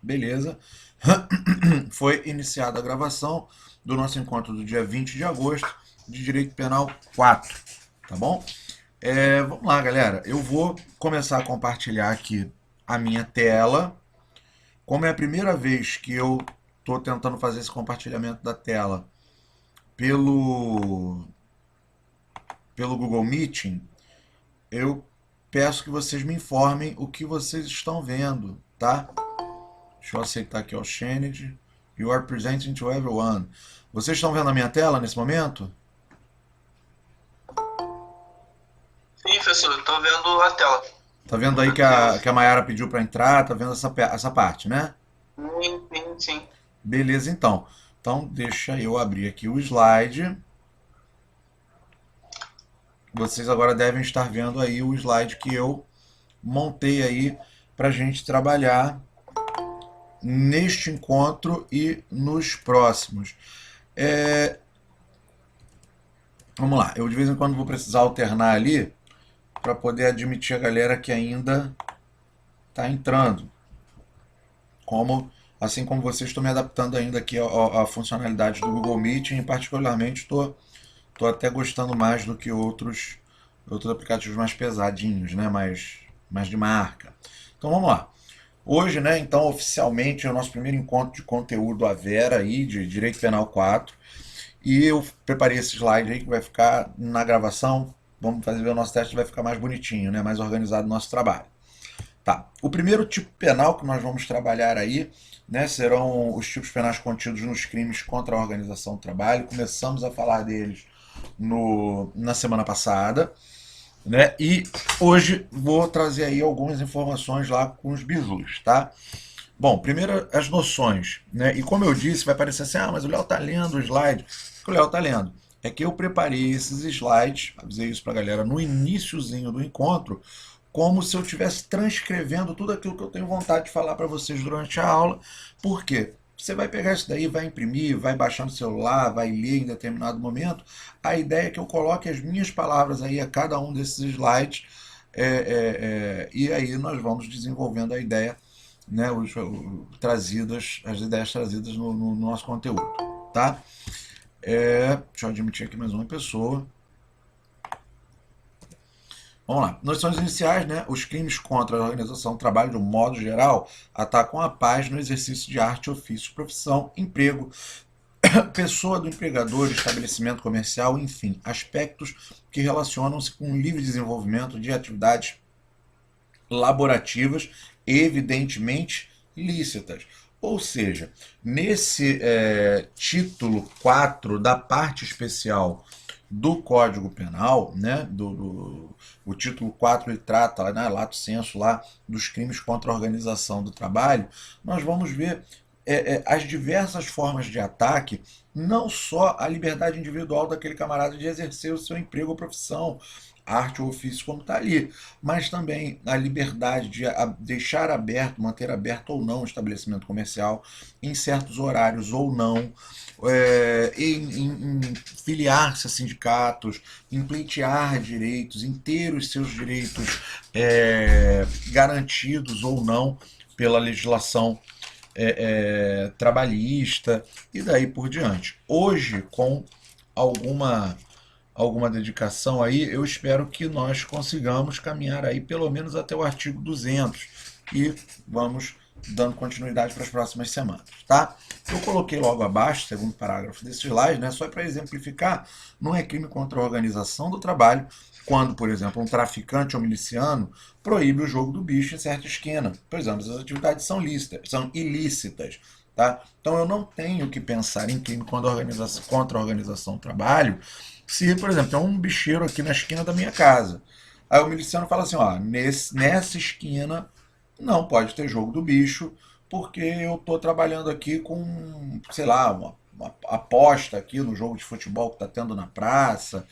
Beleza. Foi iniciada a gravação do nosso encontro do dia 20 de agosto de Direito Penal 4, tá bom? Vamos lá, galera. Eu vou começar a compartilhar aqui a minha tela. Como é a primeira vez que eu estou tentando fazer esse compartilhamento da tela pelo Google Meeting, eu peço que vocês me informem o que vocês estão vendo, tá? Deixa eu aceitar aqui o Shanid. You are presenting to everyone. Vocês estão vendo a minha tela nesse momento? Sim, professor, eu tô vendo a tela. Tá vendo aí que a Mayara pediu para entrar? Tá vendo essa parte, né? Sim, sim, sim. Beleza, então. Então, deixa eu abrir aqui o slide. Vocês agora devem estar vendo aí o slide que eu montei aí para a gente trabalhar neste encontro e nos próximos. Vamos lá, eu de vez em quando vou precisar alternar ali para poder admitir a galera que ainda está entrando. Assim como vocês, estou me adaptando ainda aqui à funcionalidade do Google Meet e particularmente estou até gostando mais do que outros aplicativos mais pesadinhos, né? mais de marca. Então vamos lá. Hoje, né, então, oficialmente é o nosso primeiro encontro de conteúdo à Vera aí, de Direito Penal 4. E eu preparei esse slide aí que vai ficar na gravação. Vamos fazer o nosso teste, vai ficar mais bonitinho, né, mais organizado o nosso trabalho. Tá. O primeiro tipo penal que nós vamos trabalhar aí, né, serão os tipos penais contidos nos crimes contra a organização do trabalho. Começamos a falar deles na semana passada, né? E hoje vou trazer aí algumas informações lá com os bijus, tá? Bom, primeiro as noções, né? E como eu disse, vai parecer assim, mas o Léo tá lendo o slide. O que o Léo tá lendo é que eu preparei esses slides, avisei isso pra galera no iniciozinho do encontro, como se eu estivesse transcrevendo tudo aquilo que eu tenho vontade de falar para vocês durante a aula. Por quê? Você vai pegar isso daí, vai imprimir, vai baixar no celular, vai ler em determinado momento. A ideia é que eu coloque as minhas palavras aí a cada um desses slides e aí nós vamos desenvolvendo a ideia, né, as ideias trazidas no nosso conteúdo, tá? Deixa eu admitir aqui mais uma pessoa. Vamos lá. Noções iniciais, né? Os crimes contra a organização do trabalho, de um modo geral, atacam a paz no exercício de arte, ofício, profissão, emprego, pessoa do empregador, estabelecimento comercial, enfim, aspectos que relacionam-se com o livre desenvolvimento de atividades laborativas, evidentemente lícitas. Ou seja, nesse título 4 da parte especial do Código Penal, né, o título 4 ele trata, né, lato sensu, lá, dos crimes contra a organização do trabalho, nós vamos ver as diversas formas de ataque, não só a liberdade individual daquele camarada de exercer o seu emprego ou profissão, arte ou ofício como está ali, mas também a liberdade de deixar aberto, manter aberto ou não o estabelecimento comercial em certos horários ou não, em filiar-se a sindicatos, em pleitear direitos, em ter os seus direitos garantidos ou não pela legislação trabalhista e daí por diante. Hoje, com alguma dedicação aí, eu espero que nós consigamos caminhar aí pelo menos até o artigo 200 e vamos dando continuidade para as próximas semanas, tá? Eu coloquei logo abaixo, segundo parágrafo desse slide, né, só para exemplificar, não é crime contra a organização do trabalho quando, por exemplo, um traficante ou miliciano proíbe o jogo do bicho em certa esquina. Por exemplo, as atividades são ilícitas. Tá? Então eu não tenho que pensar em crime contra a organização do trabalho se, por exemplo, tem um bicheiro aqui na esquina da minha casa. Aí o miliciano fala assim, ó, nessa esquina não pode ter jogo do bicho, porque eu estou trabalhando aqui com, sei lá, uma aposta aqui no jogo de futebol que está tendo na praça,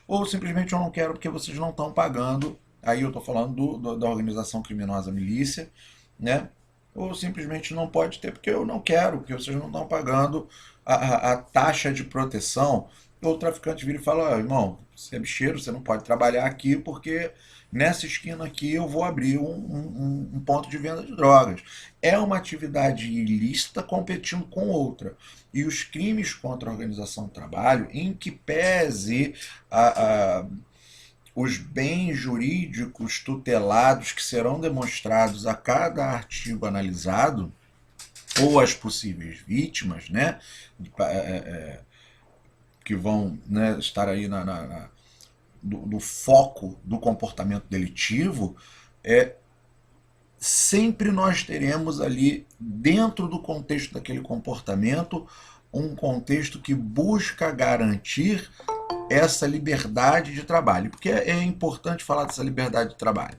ou simplesmente eu não quero porque vocês não estão pagando, aí eu estou falando da organização criminosa milícia, né? Ou simplesmente não pode ter porque eu não quero, porque vocês não estão pagando a taxa de proteção. o traficante vira e fala: "Ó, irmão, você é bicheiro, você não pode trabalhar aqui porque nessa esquina aqui eu vou abrir um ponto de venda de drogas." É uma atividade ilícita competindo com outra. E os crimes contra a organização do trabalho, em que pese a os bens jurídicos tutelados que serão demonstrados a cada artigo analisado, ou as possíveis vítimas, né, que vão, né, estar aí no foco do comportamento delitivo, sempre nós teremos ali, dentro do contexto daquele comportamento, um contexto que busca garantir essa liberdade de trabalho. Porque é importante falar dessa liberdade de trabalho,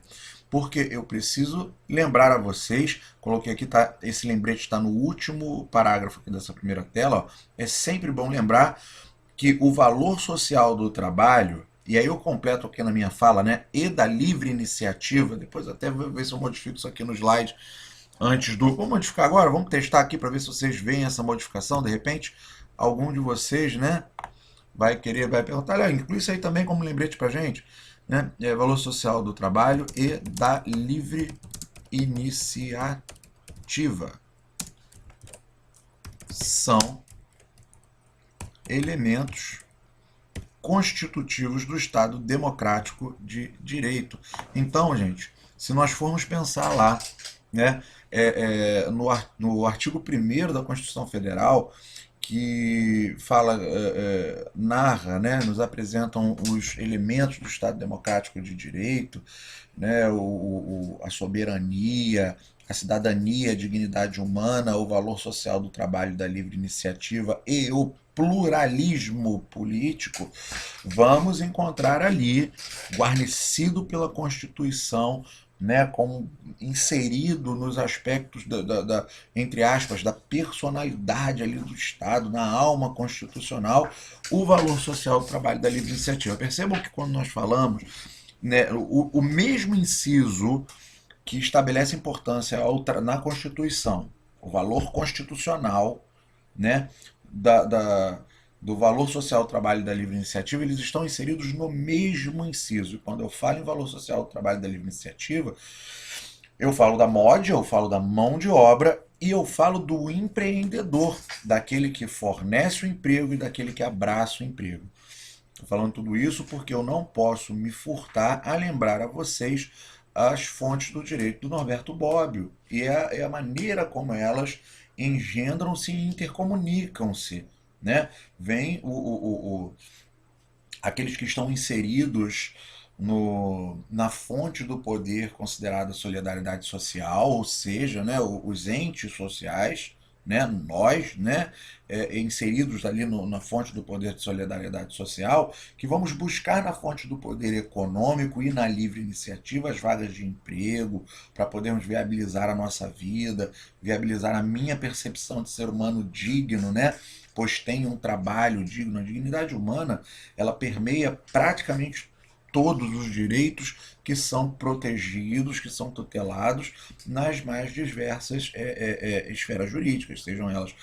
porque eu preciso lembrar a vocês, coloquei aqui, tá, esse lembrete está no último parágrafo aqui dessa primeira tela, ó, é sempre bom lembrar que o valor social do trabalho, e aí eu completo aqui na minha fala, né, e da livre iniciativa, depois até vou ver se eu modifico isso aqui no slide, antes do... Vamos modificar agora? Vamos testar aqui para ver se vocês veem essa modificação, de repente, algum de vocês, né, vai perguntar, olha, inclui isso aí também como lembrete para gente, né, valor social do trabalho e da livre iniciativa são elementos constitutivos do Estado democrático de direito. Então, gente, se nós formos pensar lá, né, no artigo 1º da Constituição Federal, que fala, narra, né, nos apresentam os elementos do Estado democrático de direito, né, a soberania, a cidadania, a dignidade humana, o valor social do trabalho, da livre iniciativa e o pluralismo político, vamos encontrar ali, guarnecido pela Constituição, né, como inserido nos aspectos entre aspas, da personalidade ali do Estado, na alma constitucional, o valor social do trabalho, da livre iniciativa. Percebam que quando nós falamos, né, o mesmo inciso que estabelece importância na Constituição, o valor constitucional, né, do valor social do trabalho e da livre iniciativa, eles estão inseridos no mesmo inciso. E quando eu falo em valor social do trabalho e da livre iniciativa, eu falo da MOD, eu falo da mão de obra e eu falo do empreendedor, daquele que fornece o emprego e daquele que abraça o emprego. Estou falando tudo isso porque eu não posso me furtar a lembrar a vocês as fontes do direito do Norberto Bobbio e a maneira como elas engendram-se e intercomunicam-se, né? Vem aqueles que estão inseridos na fonte do poder considerada solidariedade social, ou seja, né, os entes sociais, né, nós, né, inseridos ali na fonte do poder de solidariedade social, que vamos buscar na fonte do poder econômico e na livre iniciativa as vagas de emprego, para podermos viabilizar a nossa vida, viabilizar a minha percepção de ser humano digno, né, pois tem um trabalho digno. A dignidade humana, ela permeia praticamente todos os direitos que são protegidos, que são tutelados nas mais diversas esferas jurídicas, sejam elas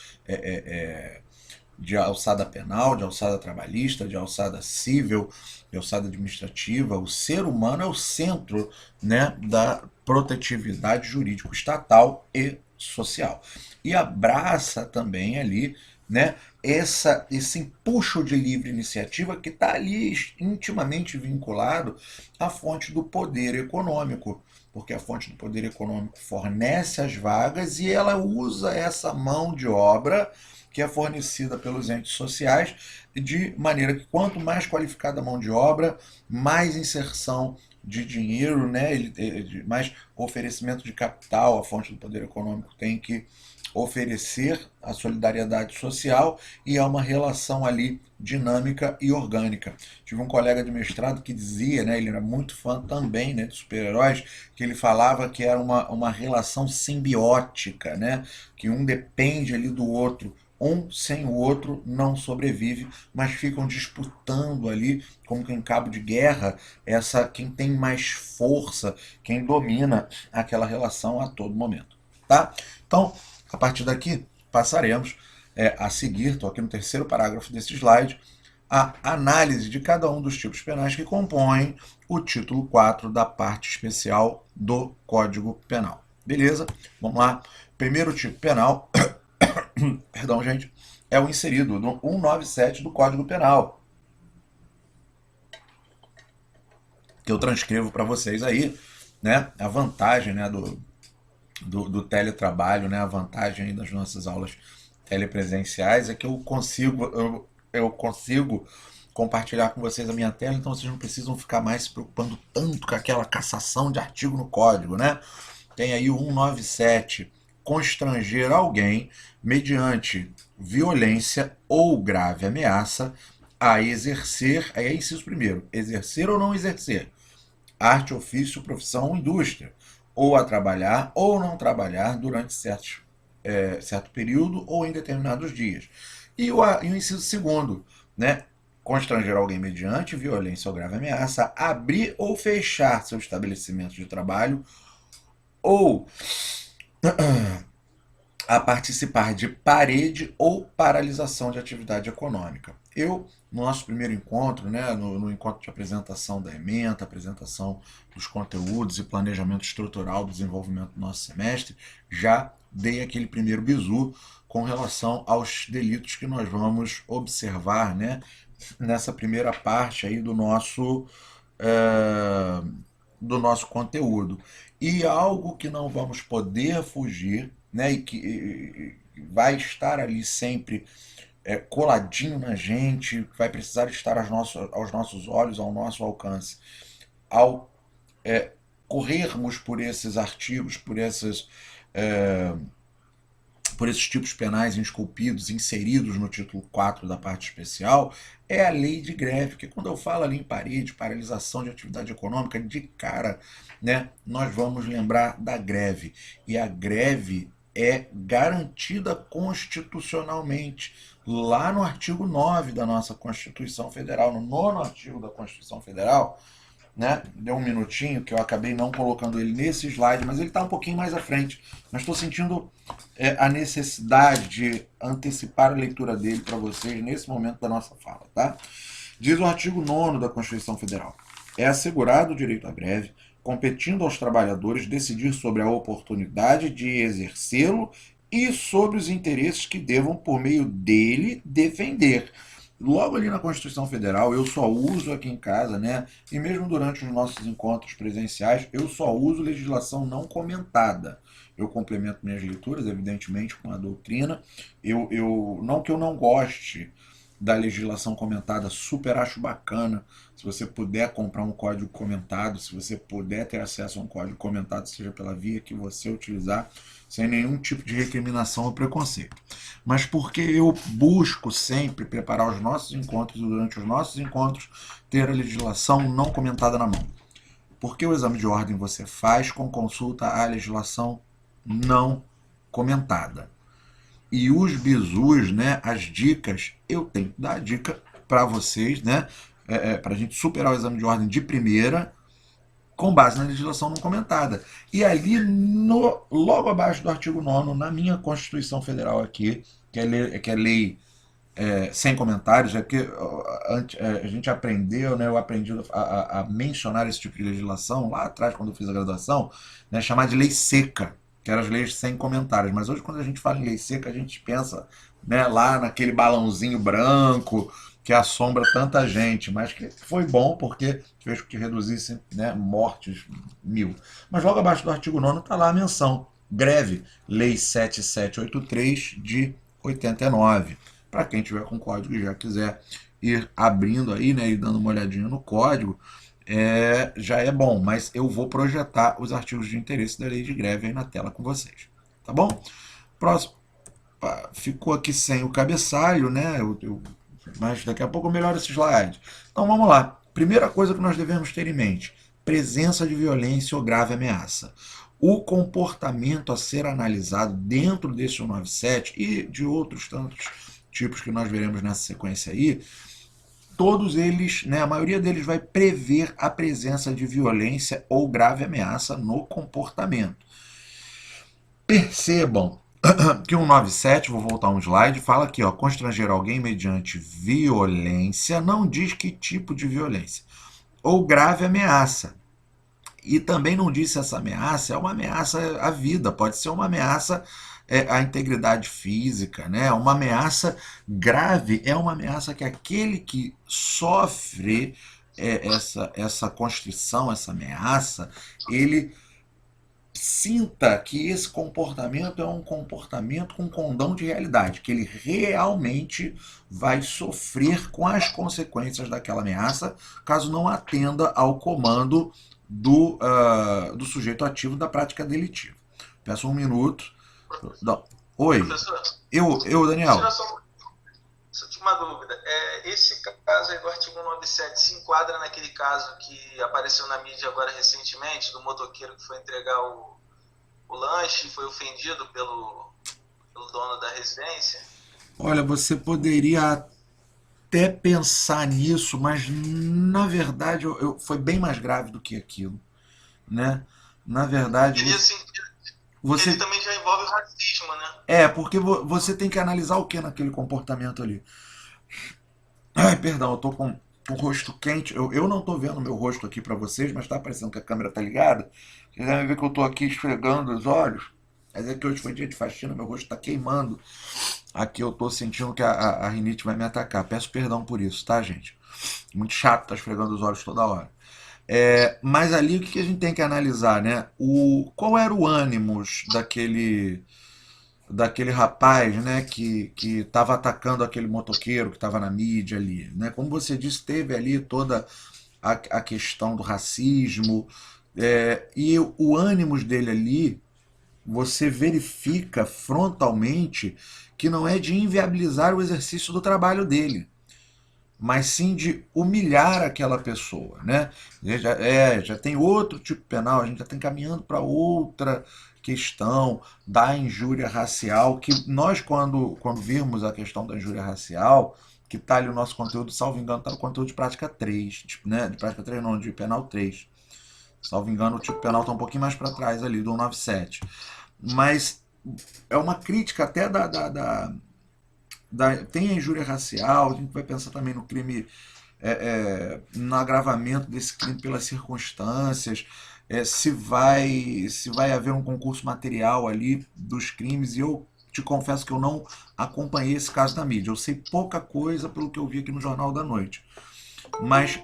de alçada penal, de alçada trabalhista, de alçada civil, de alçada administrativa. O ser humano é o centro, né, da protetividade jurídico-estatal e social. E abraça também ali, né, esse empuxo de livre iniciativa que está ali intimamente vinculado à fonte do poder econômico, porque a fonte do poder econômico fornece as vagas e ela usa essa mão de obra que é fornecida pelos entes sociais, de maneira que quanto mais qualificada a mão de obra, mais inserção de dinheiro, né, mais oferecimento de capital a fonte do poder econômico tem que oferecer a solidariedade social, e é uma relação ali dinâmica e orgânica. Tive um colega de mestrado que dizia, né, ele era muito fã também, né, de super-heróis, que ele falava que era uma relação simbiótica, né, que um depende ali do outro. Um sem o outro não sobrevive, mas ficam disputando ali, como que em cabo de guerra, quem tem mais força, quem domina aquela relação a todo momento. Tá? Então, a partir daqui, passaremos a seguir, estou aqui no terceiro parágrafo desse slide, a análise de cada um dos tipos penais que compõem o título 4 da parte especial do Código Penal. Beleza? Vamos lá. Primeiro tipo penal, perdão, gente, é o inserido no 197 do Código Penal, que eu transcrevo para vocês aí, né? A vantagem, né, do teletrabalho, né? A vantagem aí das nossas aulas telepresenciais é que eu consigo compartilhar com vocês a minha tela, então vocês não precisam ficar mais se preocupando tanto com aquela cassação de artigo no código, né? Tem aí o 197, constranger alguém mediante violência ou grave ameaça a exercer, aí é inciso primeiro, exercer ou não exercer, arte, ofício, profissão ou indústria, ou a trabalhar ou não trabalhar durante certo período ou em determinados dias. E o inciso segundo, né? Constranger alguém mediante violência ou grave ameaça, abrir ou fechar seu estabelecimento de trabalho ou a participar de parede ou paralisação de atividade econômica. No nosso primeiro encontro, né, no encontro de apresentação da ementa, apresentação dos conteúdos e planejamento estrutural do desenvolvimento do nosso semestre, já dei aquele primeiro bizu com relação aos delitos que nós vamos observar, né, nessa primeira parte aí do nosso conteúdo. E algo que não vamos poder fugir, né, e que vai estar ali sempre coladinho na gente, vai precisar estar aos nossos olhos, ao nosso alcance, ao corrermos por esses artigos, por esses tipos penais esculpidos, inseridos no título 4 da parte especial, é a lei de greve, que quando eu falo ali em parede, paralisação de atividade econômica, de cara, né, nós vamos lembrar da greve. E a greve é garantida constitucionalmente, lá no artigo 9 da nossa Constituição Federal, no 9º artigo da Constituição Federal, né? Deu um minutinho que eu acabei não colocando ele nesse slide, mas ele está um pouquinho mais à frente. Mas estou sentindo a necessidade de antecipar a leitura dele para vocês nesse momento da nossa fala, tá? Diz o artigo 9º da Constituição Federal: é assegurado o direito à greve, competindo aos trabalhadores decidir sobre a oportunidade de exercê-lo e sobre os interesses que devam, por meio dele, defender. Logo ali na Constituição Federal, eu só uso aqui em casa, né? E mesmo durante os nossos encontros presenciais, eu só uso legislação não comentada. Eu complemento minhas leituras, evidentemente, com a doutrina. Não que eu não goste da legislação comentada, super acho bacana. Se você puder comprar um código comentado, se você puder ter acesso a um código comentado, seja pela via que você utilizar, sem nenhum tipo de recriminação ou preconceito. Mas porque eu busco sempre preparar os nossos encontros, e durante os nossos encontros, ter a legislação não comentada na mão. Porque o exame de ordem você faz com consulta à legislação não comentada. E os bizus, né, as dicas, eu tenho que dar a dica para vocês, né, para a gente superar o exame de ordem de primeira, com base na legislação não comentada. E ali, logo abaixo do artigo 9º, na minha Constituição Federal aqui, que é lei sem comentários, é porque a gente aprendeu, né, eu aprendi a mencionar esse tipo de legislação lá atrás, quando eu fiz a graduação, né, chamar de lei seca, que eram as leis sem comentários. Mas hoje, quando a gente fala em lei seca, a gente pensa, né, lá naquele balãozinho branco que assombra tanta gente, mas que foi bom porque fez com que reduzisse, né, mortes 1000. Mas logo abaixo do artigo 9º está lá a menção: greve, lei 7783 de 89. Para quem tiver com código e já quiser ir abrindo aí, né, e dando uma olhadinha no código, já é bom, mas eu vou projetar os artigos de interesse da lei de greve aí na tela com vocês, tá bom? Próximo. Ficou aqui sem o cabeçalho, né? Mas daqui a pouco eu melhoro esse slide. Então vamos lá. Primeira coisa que nós devemos ter em mente: presença de violência ou grave ameaça. O comportamento a ser analisado dentro desse 197 e de outros tantos tipos que nós veremos nessa sequência aí, todos eles, né, a maioria deles vai prever a presença de violência ou grave ameaça no comportamento. Percebam que 197, vou voltar um slide, fala aqui, ó, constranger alguém mediante violência, não diz que tipo de violência, ou grave ameaça. E também não diz se essa ameaça é uma ameaça à vida, pode ser uma ameaça à integridade física, né? Uma ameaça grave é uma ameaça que aquele que sofre essa constrição, essa ameaça, ele sinta que esse comportamento é um comportamento com condão de realidade, que ele realmente vai sofrer com as consequências daquela ameaça, caso não atenda ao comando do sujeito ativo da prática delitiva. Peço um minuto. Não. Oi, Professor, Daniel. tira só uma dúvida. Esse caso aí do artigo 197 se enquadra naquele caso que apareceu na mídia agora recentemente, do motoqueiro que foi entregar o lanche e foi ofendido pelo dono da residência? Olha, você poderia até pensar nisso, mas na verdade foi bem mais grave do que aquilo, né? Na verdade, Teria sentido. Ele você também já envolve o racismo, né? porque você tem que analisar o que naquele comportamento ali. Ai, perdão, eu tô com o rosto quente. Eu não tô vendo meu rosto aqui pra vocês, mas tá parecendo que a câmera tá ligada. Vocês devem ver que eu tô aqui esfregando os olhos. Mas é que hoje foi dia de faxina, meu rosto tá queimando. Aqui eu tô sentindo que a rinite vai me atacar. Peço perdão por isso, tá, gente? Muito chato tá esfregando os olhos toda hora. Mas ali o que a gente tem que analisar, né? Qual era o ânimos daquele rapaz, né, que estava atacando aquele motoqueiro que estava na mídia ali, né? Como você disse, teve ali toda a questão do racismo, e o ânimos dele ali, você verifica frontalmente que não é de inviabilizar o exercício do trabalho dele, mas sim de humilhar aquela pessoa, né? Já tem outro tipo penal, a gente já está encaminhando para outra questão da injúria racial, que nós, quando vimos a questão da injúria racial, que está ali o nosso conteúdo, salvo engano, está no conteúdo de prática 3, tipo, né? De prática 3 não, de penal 3. Salvo engano, o tipo penal está um pouquinho mais para trás ali, do 197. Mas é uma crítica até tem a injúria racial, a gente vai pensar também no crime, no agravamento desse crime pelas circunstâncias, se vai haver um concurso material ali dos crimes, e eu te confesso que eu não acompanhei esse caso da mídia, eu sei pouca coisa pelo que eu vi aqui no Jornal da Noite, mas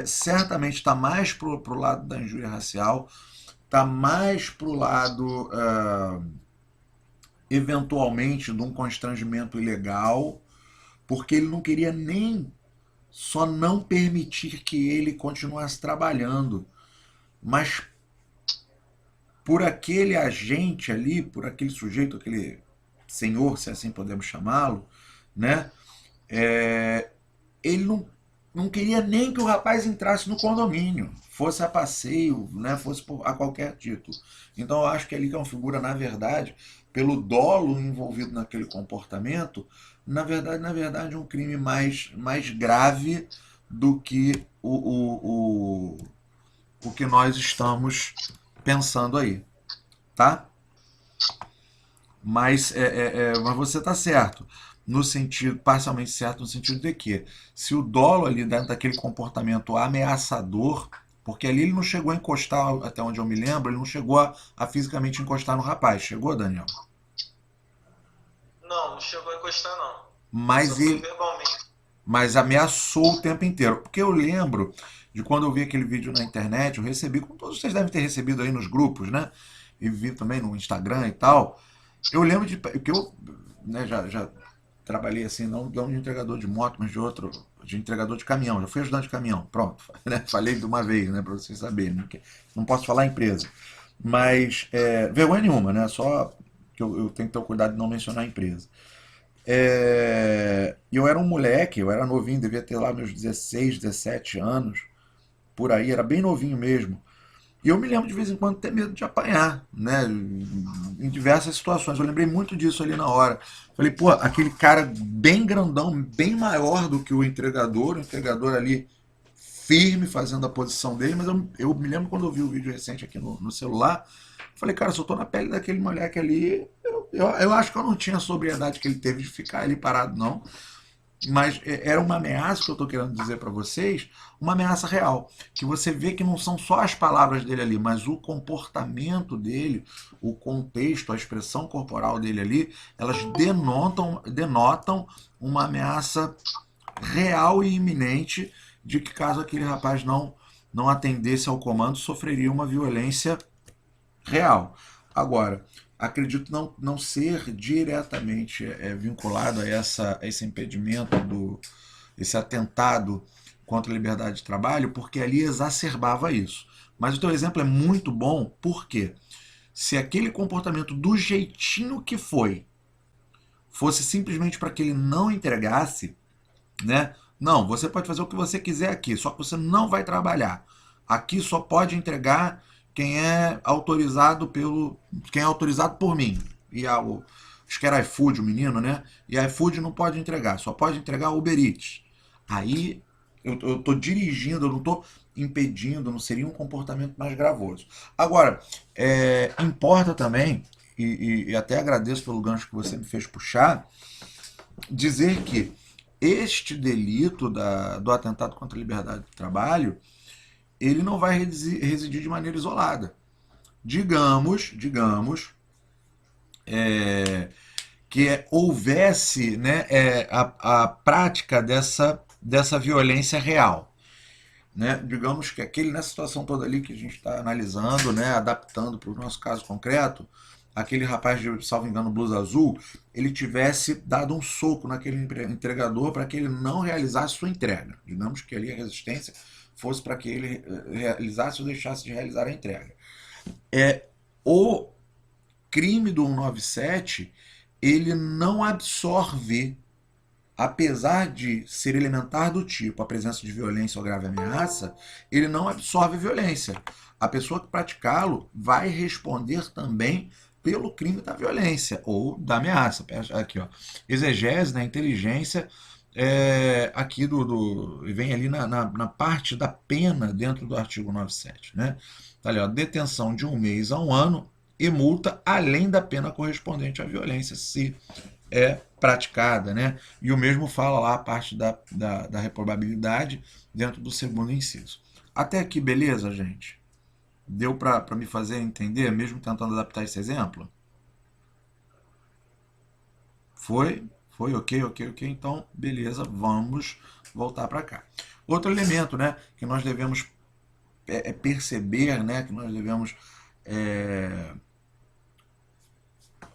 certamente está mais pro lado da injúria racial, está mais pro lado eventualmente de um constrangimento ilegal, porque ele não queria nem só não permitir que ele continuasse trabalhando, mas por aquele agente ali, por aquele sujeito, aquele senhor, se assim podemos chamá-lo, né? Ele não queria nem que o rapaz entrasse no condomínio, fosse a passeio, né, fosse a qualquer título. Então eu acho que ali que é uma figura, na verdade, pelo dolo envolvido naquele comportamento, na verdade um crime mais grave do que o que nós estamos pensando aí, tá? Mas você está certo, no sentido, parcialmente certo, no sentido de que se o dolo ali dentro daquele comportamento ameaçador, porque ali ele não chegou a encostar, até onde eu me lembro, ele não chegou a fisicamente encostar no rapaz, chegou, Daniel? Não, não chegou a encostar, não. Só Mas foi ele, verbalmente. mas ameaçou o tempo inteiro. Porque eu lembro de quando eu vi aquele vídeo na internet, eu recebi, como todos vocês devem ter recebido aí nos grupos, né? E vi também no Instagram e tal. Eu lembro de que eu, né, já trabalhei assim, não de entregador de moto, mas de entregador de caminhão. Já fui ajudante de caminhão, pronto. Né? Falei de uma vez, né, para vocês saberem. Né? Não posso falar empresa. Mas, vergonha nenhuma, né? Só que eu tenho que ter o cuidado de não mencionar a empresa. E eu era um moleque, eu era novinho, devia ter lá meus 16, 17 anos, por aí, era bem novinho mesmo. E eu me lembro de vez em quando ter medo de apanhar, né? Em diversas situações. Eu lembrei muito disso ali na hora. Falei, pô, aquele cara bem grandão, bem maior do que o entregador ali firme fazendo a posição dele, mas eu me lembro quando eu vi o vídeo recente aqui no celular, falei, cara, se eu tô na pele daquele moleque ali, eu acho que eu não tinha a sobriedade que ele teve de ficar ali parado, não. Mas era uma ameaça que eu estou querendo dizer para vocês, uma ameaça real. Que você vê que não são só as palavras dele ali, mas o comportamento dele, o contexto, a expressão corporal dele ali, elas denotam uma ameaça real e iminente de que caso aquele rapaz não atendesse ao comando, sofreria uma violência real. Agora, acredito não ser diretamente vinculado a esse impedimento, esse atentado contra a liberdade de trabalho, porque ali exacerbava isso. Mas o teu exemplo é muito bom, porque se aquele comportamento do jeitinho que foi fosse simplesmente para que ele não entregasse, né? Não, você pode fazer o que você quiser aqui, só que você não vai trabalhar. Aqui só pode entregar quem é autorizado por mim. E acho que era iFood o menino, né? E a iFood não pode entregar, só pode entregar Uber Eats. Aí eu estou dirigindo, eu não estou impedindo, não seria um comportamento mais gravoso. Agora, importa também, e até agradeço pelo gancho que você me fez puxar, dizer que este delito do atentado contra a liberdade de trabalho, ele não vai residir de maneira isolada. Digamos que houvesse, né, a prática dessa violência real. Né? Digamos que nessa situação toda ali que a gente está analisando, né, adaptando para o nosso caso concreto, aquele rapaz de, salvo engano, blusa azul, ele tivesse dado um soco naquele entregador para que ele não realizasse sua entrega. Digamos que ali a resistência fosse para que ele realizasse ou deixasse de realizar a entrega. O crime do 197, ele não absorve, apesar de ser elementar do tipo a presença de violência ou grave ameaça, ele não absorve violência. A pessoa que praticá-lo vai responder também pelo crime da violência ou da ameaça. Aqui, ó, exegese da inteligência, aqui vem ali na parte da pena dentro do artigo 97, né? Tá ali, ó, detenção de 1 mês a 1 ano e multa além da pena correspondente à violência, se é praticada, né? E o mesmo fala lá a parte da reprobabilidade dentro do segundo inciso. Até aqui, beleza, gente? Deu para me fazer entender, mesmo tentando adaptar esse exemplo? Foi? Foi ok. Então, beleza, vamos voltar para cá. Outro elemento, né, que nós devemos perceber, né, que nós devemos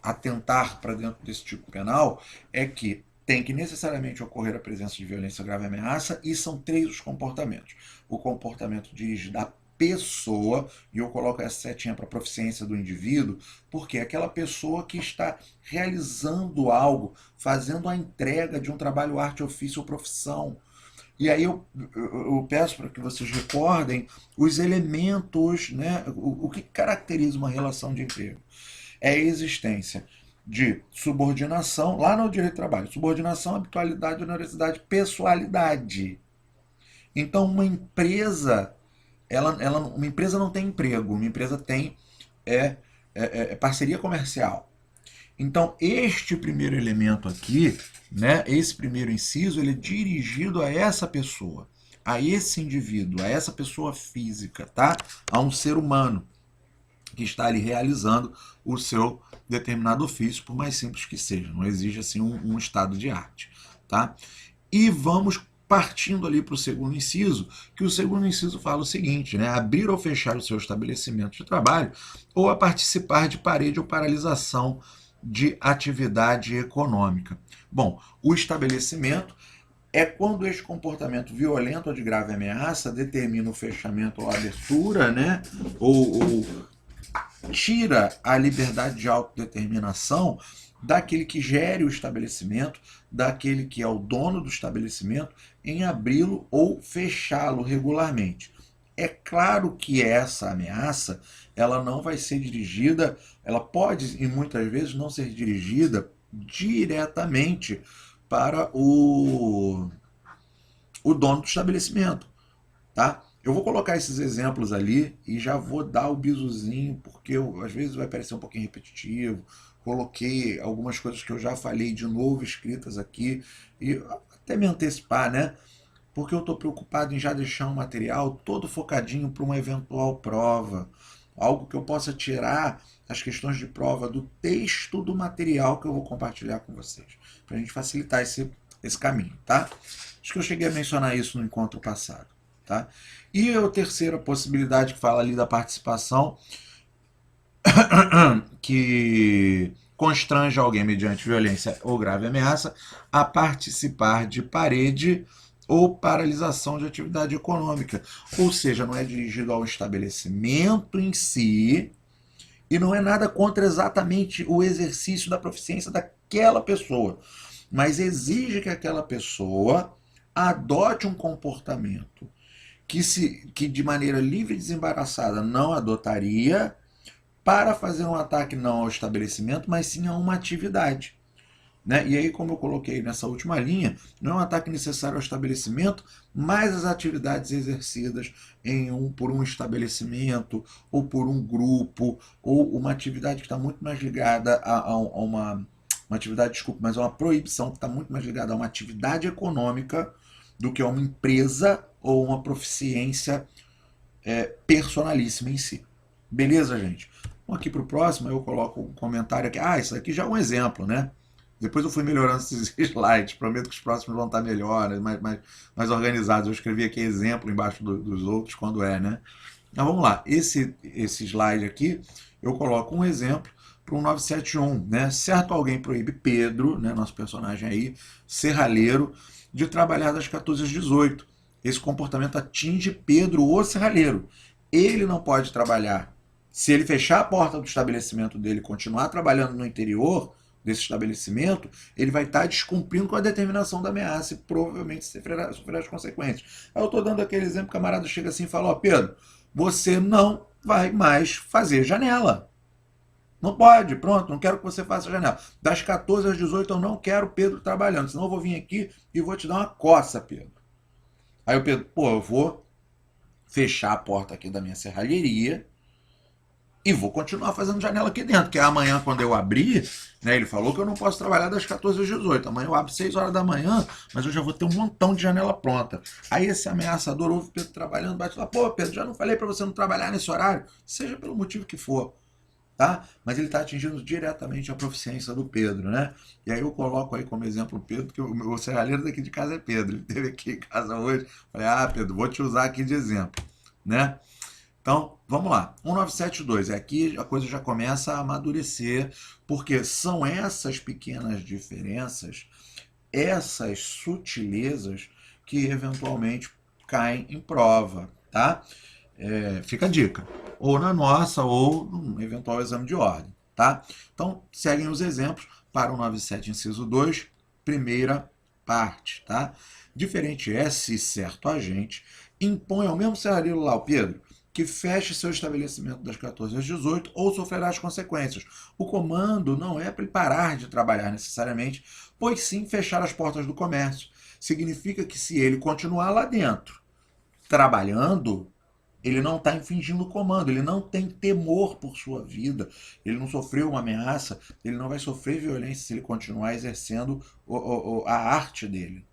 atentar para dentro desse tipo penal, é que tem que necessariamente ocorrer a presença de violência, grave ameaça, e são 3 os comportamentos. O comportamento dirige da pessoa, e eu coloco essa setinha para proficiência do indivíduo, porque é aquela pessoa que está realizando algo, fazendo a entrega de um trabalho, arte, ofício ou profissão. E aí eu peço para que vocês recordem os elementos, né, o que caracteriza uma relação de emprego. É a existência de subordinação, lá no direito do trabalho, subordinação, habitualidade, onerosidade, pessoalidade. Então, uma empresa não tem emprego, uma empresa tem parceria comercial. Então, este primeiro elemento aqui, né, esse primeiro inciso, ele é dirigido a essa pessoa, a esse indivíduo, a essa pessoa física, tá? A um ser humano que está ali realizando o seu determinado ofício, por mais simples que seja. Não exige assim um estado de arte, tá? E vamos partindo ali para o segundo inciso, que o segundo inciso fala o seguinte, né? Abrir ou fechar o seu estabelecimento de trabalho ou a participar de parede ou paralisação de atividade econômica. Bom, o estabelecimento é quando este comportamento violento ou de grave ameaça determina o fechamento ou a abertura, né? Ou tira a liberdade de autodeterminação daquele que gere o estabelecimento, daquele que é o dono do estabelecimento, em abri-lo ou fechá-lo regularmente. É claro que essa ameaça, ela não vai ser dirigida, ela pode e muitas vezes não ser dirigida diretamente para o dono do estabelecimento, tá? Eu vou colocar esses exemplos ali e já vou dar o bisuzinho, porque às vezes vai parecer um pouquinho repetitivo, coloquei algumas coisas que eu já falei de novo escritas aqui, e até me antecipar, né? Porque eu estou preocupado em já deixar um material todo focadinho para uma eventual prova. Algo que eu possa tirar as questões de prova do texto do material que eu vou compartilhar com vocês. Para a gente facilitar esse caminho, tá? Acho que eu cheguei a mencionar isso no encontro passado, tá? E a terceira possibilidade que fala ali da participação, que constrange alguém mediante violência ou grave ameaça a participar de parede ou paralisação de atividade econômica. Ou seja, não é dirigido ao estabelecimento em si e não é nada contra exatamente o exercício da proficiência daquela pessoa, mas exige que aquela pessoa adote um comportamento que de maneira livre e desembaraçada não adotaria para fazer um ataque não ao estabelecimento, mas sim a uma atividade. Né? E aí, como eu coloquei nessa última linha, não é um ataque necessário ao estabelecimento, mas as atividades exercidas por um estabelecimento, ou por um grupo, ou uma atividade que está muito mais ligada a uma atividade, desculpa, mas é uma proibição que está muito mais ligada a uma atividade econômica do que a uma empresa ou uma proficiência personalíssima em si. Beleza, gente? Então, aqui para o próximo eu coloco um comentário aqui. Ah, isso aqui já é um exemplo, né? Depois eu fui melhorando esses slides. Prometo que os próximos vão estar melhores, mais organizados. Eu escrevi aqui exemplo embaixo dos outros quando né? Então vamos lá. Esse slide aqui eu coloco um exemplo para um 971, né? Certo alguém proíbe Pedro, né, nosso personagem aí, serralheiro, de trabalhar das 14 às 18. Esse comportamento atinge Pedro, o serralheiro. Ele não pode trabalhar. Se ele fechar a porta do estabelecimento dele e continuar trabalhando no interior desse estabelecimento, ele vai estar descumprindo com a determinação da ameaça e provavelmente sofrerá as consequências. Aí eu estou dando aquele exemplo, o camarada chega assim e fala, ó, Pedro, você não vai mais fazer janela. Não pode, pronto, não quero que você faça janela. Das 14 às 18 eu não quero Pedro trabalhando, senão eu vou vir aqui e vou te dar uma coça, Pedro. Aí o Pedro, pô, eu vou fechar a porta aqui da minha serralheria e vou continuar fazendo janela aqui dentro, que amanhã quando eu abrir, né, ele falou que eu não posso trabalhar das 14 às 18, amanhã eu abro 6 horas da manhã, mas eu já vou ter um montão de janela pronta. Aí esse ameaçador ouve o Pedro trabalhando, bate lá, pô, Pedro, já não falei para você não trabalhar nesse horário, seja pelo motivo que for, tá? Mas ele está atingindo diretamente a proficiência do Pedro, né? E aí eu coloco aí como exemplo o Pedro, que o serralheiro daqui de casa é Pedro, ele esteve aqui em casa hoje, falei, Pedro, vou te usar aqui de exemplo, né? Então, vamos lá. 1972. Aqui a coisa já começa a amadurecer, porque são essas pequenas diferenças, essas sutilezas que eventualmente caem em prova, tá? Fica a dica. Ou na nossa, ou num eventual exame de ordem, tá? Então, seguem os exemplos para o 97, inciso 2, primeira parte, tá? Diferente é se certo agente impõe ao mesmo serralheiro lá, o Pedro, que feche seu estabelecimento das 14 às 18 ou sofrerá as consequências. O comando não é para ele parar de trabalhar necessariamente, pois sim fechar as portas do comércio. Significa que se ele continuar lá dentro trabalhando, ele não está infringindo o comando, ele não tem temor por sua vida, ele não sofreu uma ameaça, ele não vai sofrer violência se ele continuar exercendo a arte dele.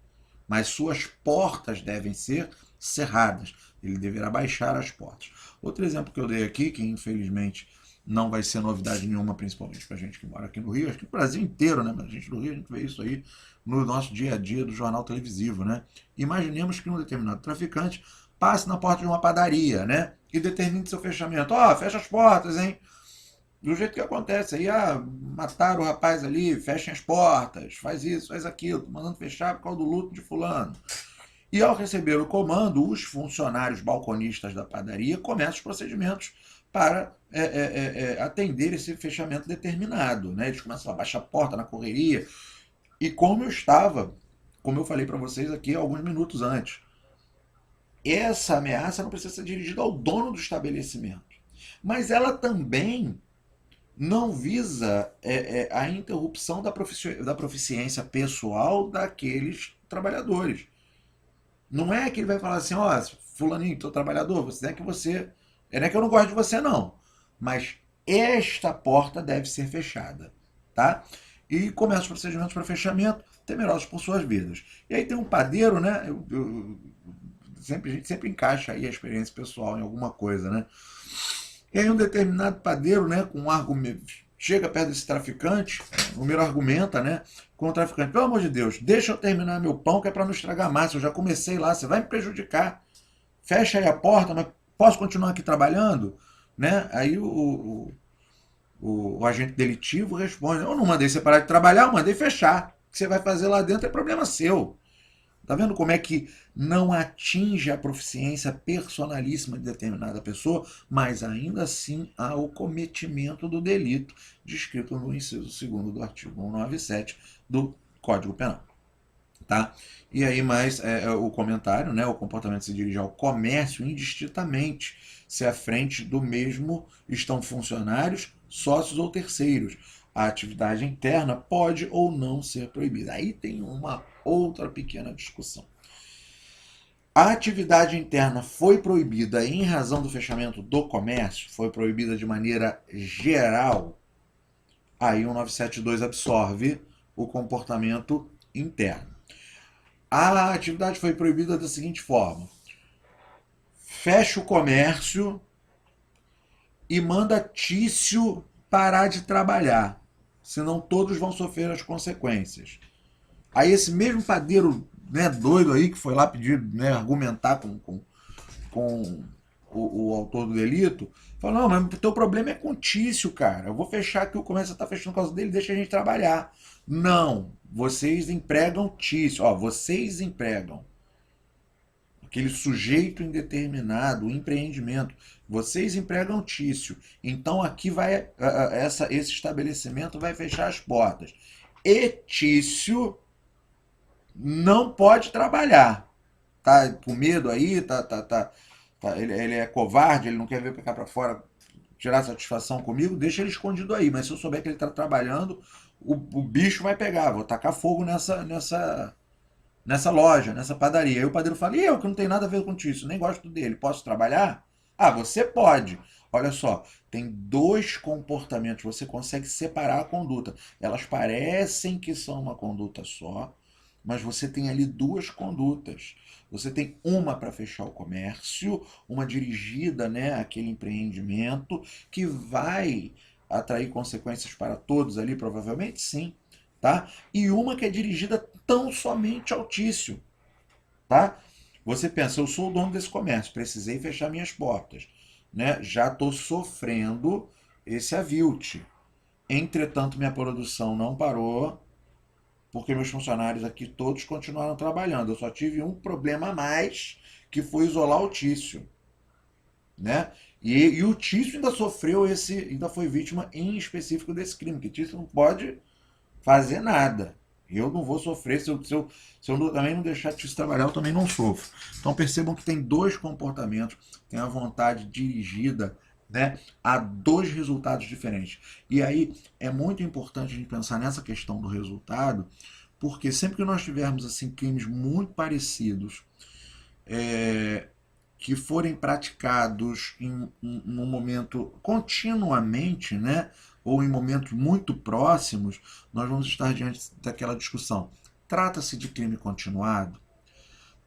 Mas suas portas devem ser cerradas. Ele deverá baixar as portas. Outro exemplo que eu dei aqui, que infelizmente não vai ser novidade nenhuma, principalmente para a gente que mora aqui no Rio, acho que no Brasil inteiro, né? Mas a gente do Rio, a gente vê isso aí no nosso dia a dia do jornal televisivo, né? Imaginemos que um determinado traficante passe na porta de uma padaria, né? E determine seu fechamento. Fecha as portas, hein? Do jeito que acontece aí, mataram o rapaz ali, fechem as portas, faz isso, faz aquilo, tô mandando fechar por causa do luto de fulano. E ao receber o comando, os funcionários balconistas da padaria começam os procedimentos para atender esse fechamento determinado, né? Eles começam a baixar a porta na correria. E como eu falei para vocês aqui alguns minutos antes, essa ameaça não precisa ser dirigida ao dono do estabelecimento, mas ela também não visa a interrupção da proficiência pessoal daqueles trabalhadores. Não é que ele vai falar assim, fulaninho, teu trabalhador, não é que eu não gosto de você não, mas esta porta deve ser fechada. tá? E começa os procedimentos para fechamento, temerosos por suas vidas. E aí tem um padeiro, né? A gente sempre encaixa aí a experiência pessoal em alguma coisa, né? E aí um determinado padeiro, né, com um argumento, chega perto desse traficante, o número argumenta, né, com o traficante, pelo amor de Deus, deixa eu terminar meu pão que é para não estragar a massa, eu já comecei lá, você vai me prejudicar. Fecha aí a porta, mas posso continuar aqui trabalhando? Né? Aí o agente delitivo responde, eu não mandei você parar de trabalhar, eu mandei fechar. O que você vai fazer lá dentro é problema seu. Tá vendo como é que não atinge a proficiência personalíssima de determinada pessoa, mas ainda assim há o cometimento do delito descrito no inciso 2º do artigo 197 do Código Penal. Tá? E aí mais o comentário, né? O comportamento se dirige ao comércio indistintamente, se à frente do mesmo estão funcionários, sócios ou terceiros. A atividade interna pode ou não ser proibida. Aí tem uma outra pequena discussão. A atividade interna foi proibida em razão do fechamento do comércio? Foi proibida de maneira geral? Aí o 972 absorve o comportamento interno. A atividade foi proibida da seguinte forma: fecha o comércio e manda Tício parar de trabalhar, senão todos vão sofrer as consequências. Aí esse mesmo padeiro, né, doido aí que foi lá pedir, né, argumentar com o autor do delito, falou, não, mas o teu problema é com o Tício, cara. Eu vou fechar aqui o comércio, tá fechando por causa dele, deixa a gente trabalhar. Não, vocês empregam Tício. Ó, vocês empregam aquele sujeito indeterminado, o empreendimento. Vocês empregam Tício. Então aqui vai esse estabelecimento vai fechar as portas. E Tício não pode trabalhar. Tá com medo aí, ele é covarde, ele não quer ver pra cá pra fora tirar satisfação comigo, deixa ele escondido aí. Mas se eu souber que ele tá trabalhando, o bicho vai pegar. Vou tacar fogo nessa loja, nessa padaria. Aí o padeiro fala, e eu que não tenho nada a ver com isso, nem gosto dele, posso trabalhar? Ah, você pode. Olha só, tem dois comportamentos, você consegue separar a conduta. Elas parecem que são uma conduta só, mas você tem ali duas condutas. Você tem uma para fechar o comércio, uma dirigida, né, àquele empreendimento, que vai atrair consequências para todos ali, provavelmente sim, tá? E uma que é dirigida tão somente ao Tício, tá? Você pensa, eu sou o dono desse comércio, precisei fechar minhas portas, né? Já estou sofrendo esse avilte. Entretanto, minha produção não parou, porque meus funcionários aqui todos continuaram trabalhando. Eu só tive um problema a mais, que foi isolar o Tício, né? E o Tício ainda sofreu ainda foi vítima em específico desse crime, que Tício não pode fazer nada. Eu não vou sofrer, se eu também não deixar Tício trabalhar, eu também não sofro. Então percebam que tem dois comportamentos, tem a vontade dirigida, né, a dois resultados diferentes. E aí é muito importante a gente pensar nessa questão do resultado, porque sempre que nós tivermos assim crimes muito parecidos, que forem praticados em um momento continuamente, né, ou em momentos muito próximos, nós vamos estar diante daquela discussão. Trata-se de crime continuado?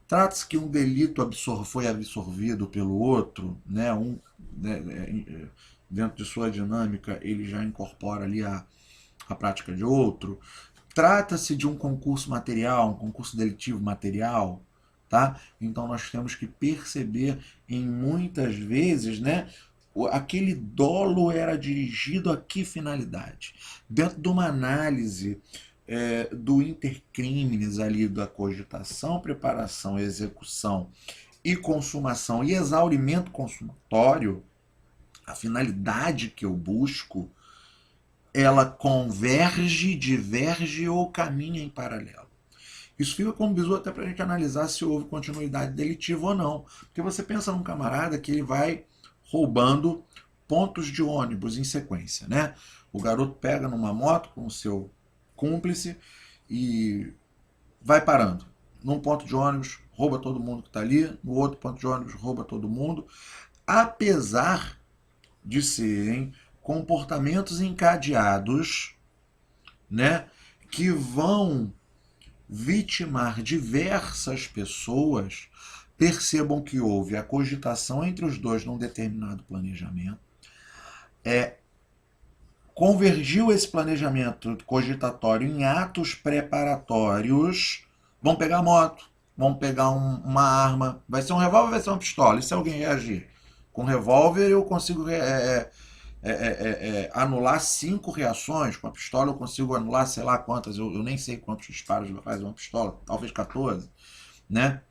Trata-se que um delito foi absorvido pelo outro, né, dentro de sua dinâmica, ele já incorpora ali a prática de outro. Trata-se de um concurso material, um concurso delitivo material, tá? Então nós temos que perceber em muitas vezes, né, aquele dolo era dirigido a que finalidade? Dentro de uma análise do intercrimes ali da cogitação, preparação, execução e consumação e exaurimento consumatório, a finalidade que eu busco, ela converge, diverge ou caminha em paralelo. Isso fica como bizu até para a gente analisar se houve continuidade delitiva ou não. Porque você pensa num camarada que ele vai roubando pontos de ônibus em sequência, né? O garoto pega numa moto com o seu cúmplice e vai parando. Num ponto de ônibus, rouba todo mundo que está ali. No outro ponto de ônibus, rouba todo mundo. Apesar de serem comportamentos encadeados, né, que vão vitimar diversas pessoas. Percebam que houve a cogitação entre os dois num determinado planejamento. Convergiu esse planejamento cogitatório em atos preparatórios. Vão pegar moto, vão pegar uma arma. Vai ser um revólver ou vai ser uma pistola? E se alguém reagir? Com revólver eu consigo anular 5 reações. Com a pistola eu consigo anular sei lá quantas. Eu nem sei quantos disparos faz uma pistola. Talvez 14, né?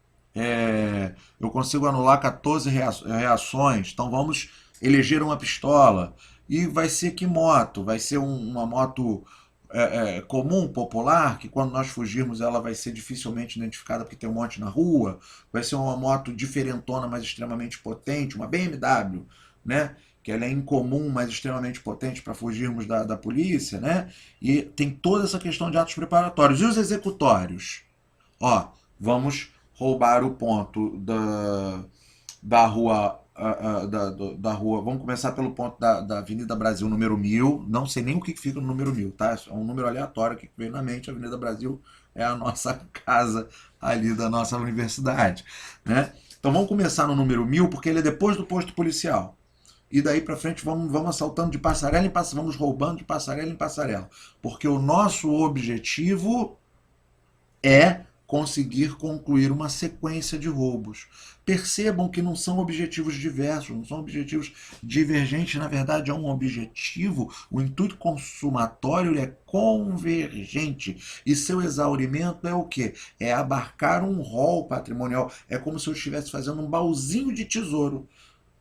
Eu consigo anular 14 reações. Então vamos eleger uma pistola. E vai ser que moto? Vai ser uma moto comum, popular, que quando nós fugirmos ela vai ser dificilmente identificada porque tem um monte na rua. Vai ser uma moto diferentona, mas extremamente potente, uma BMW, né? Que ela é incomum, mas extremamente potente para fugirmos da polícia, né? E tem toda essa questão de atos preparatórios. E os executórios? Ó, vamos roubar o ponto da rua. Da rua. Vamos começar pelo ponto da Avenida Brasil, número 1000. Não sei nem o que fica no número 1000, tá? É um número aleatório que veio na mente. A Avenida Brasil é a nossa casa ali da nossa universidade, né? Então vamos começar no número 1000, porque ele é depois do posto policial. E daí para frente vamos assaltando de passarela em passarela, vamos roubando de passarela em passarela. Porque o nosso objetivo é conseguir concluir uma sequência de roubos. Percebam que não são objetivos diversos, não são objetivos divergentes, na verdade é um objetivo, o intuito consumatório é convergente. E seu exaurimento é o quê? É abarcar um rol patrimonial. É como se eu estivesse fazendo um baúzinho de tesouro,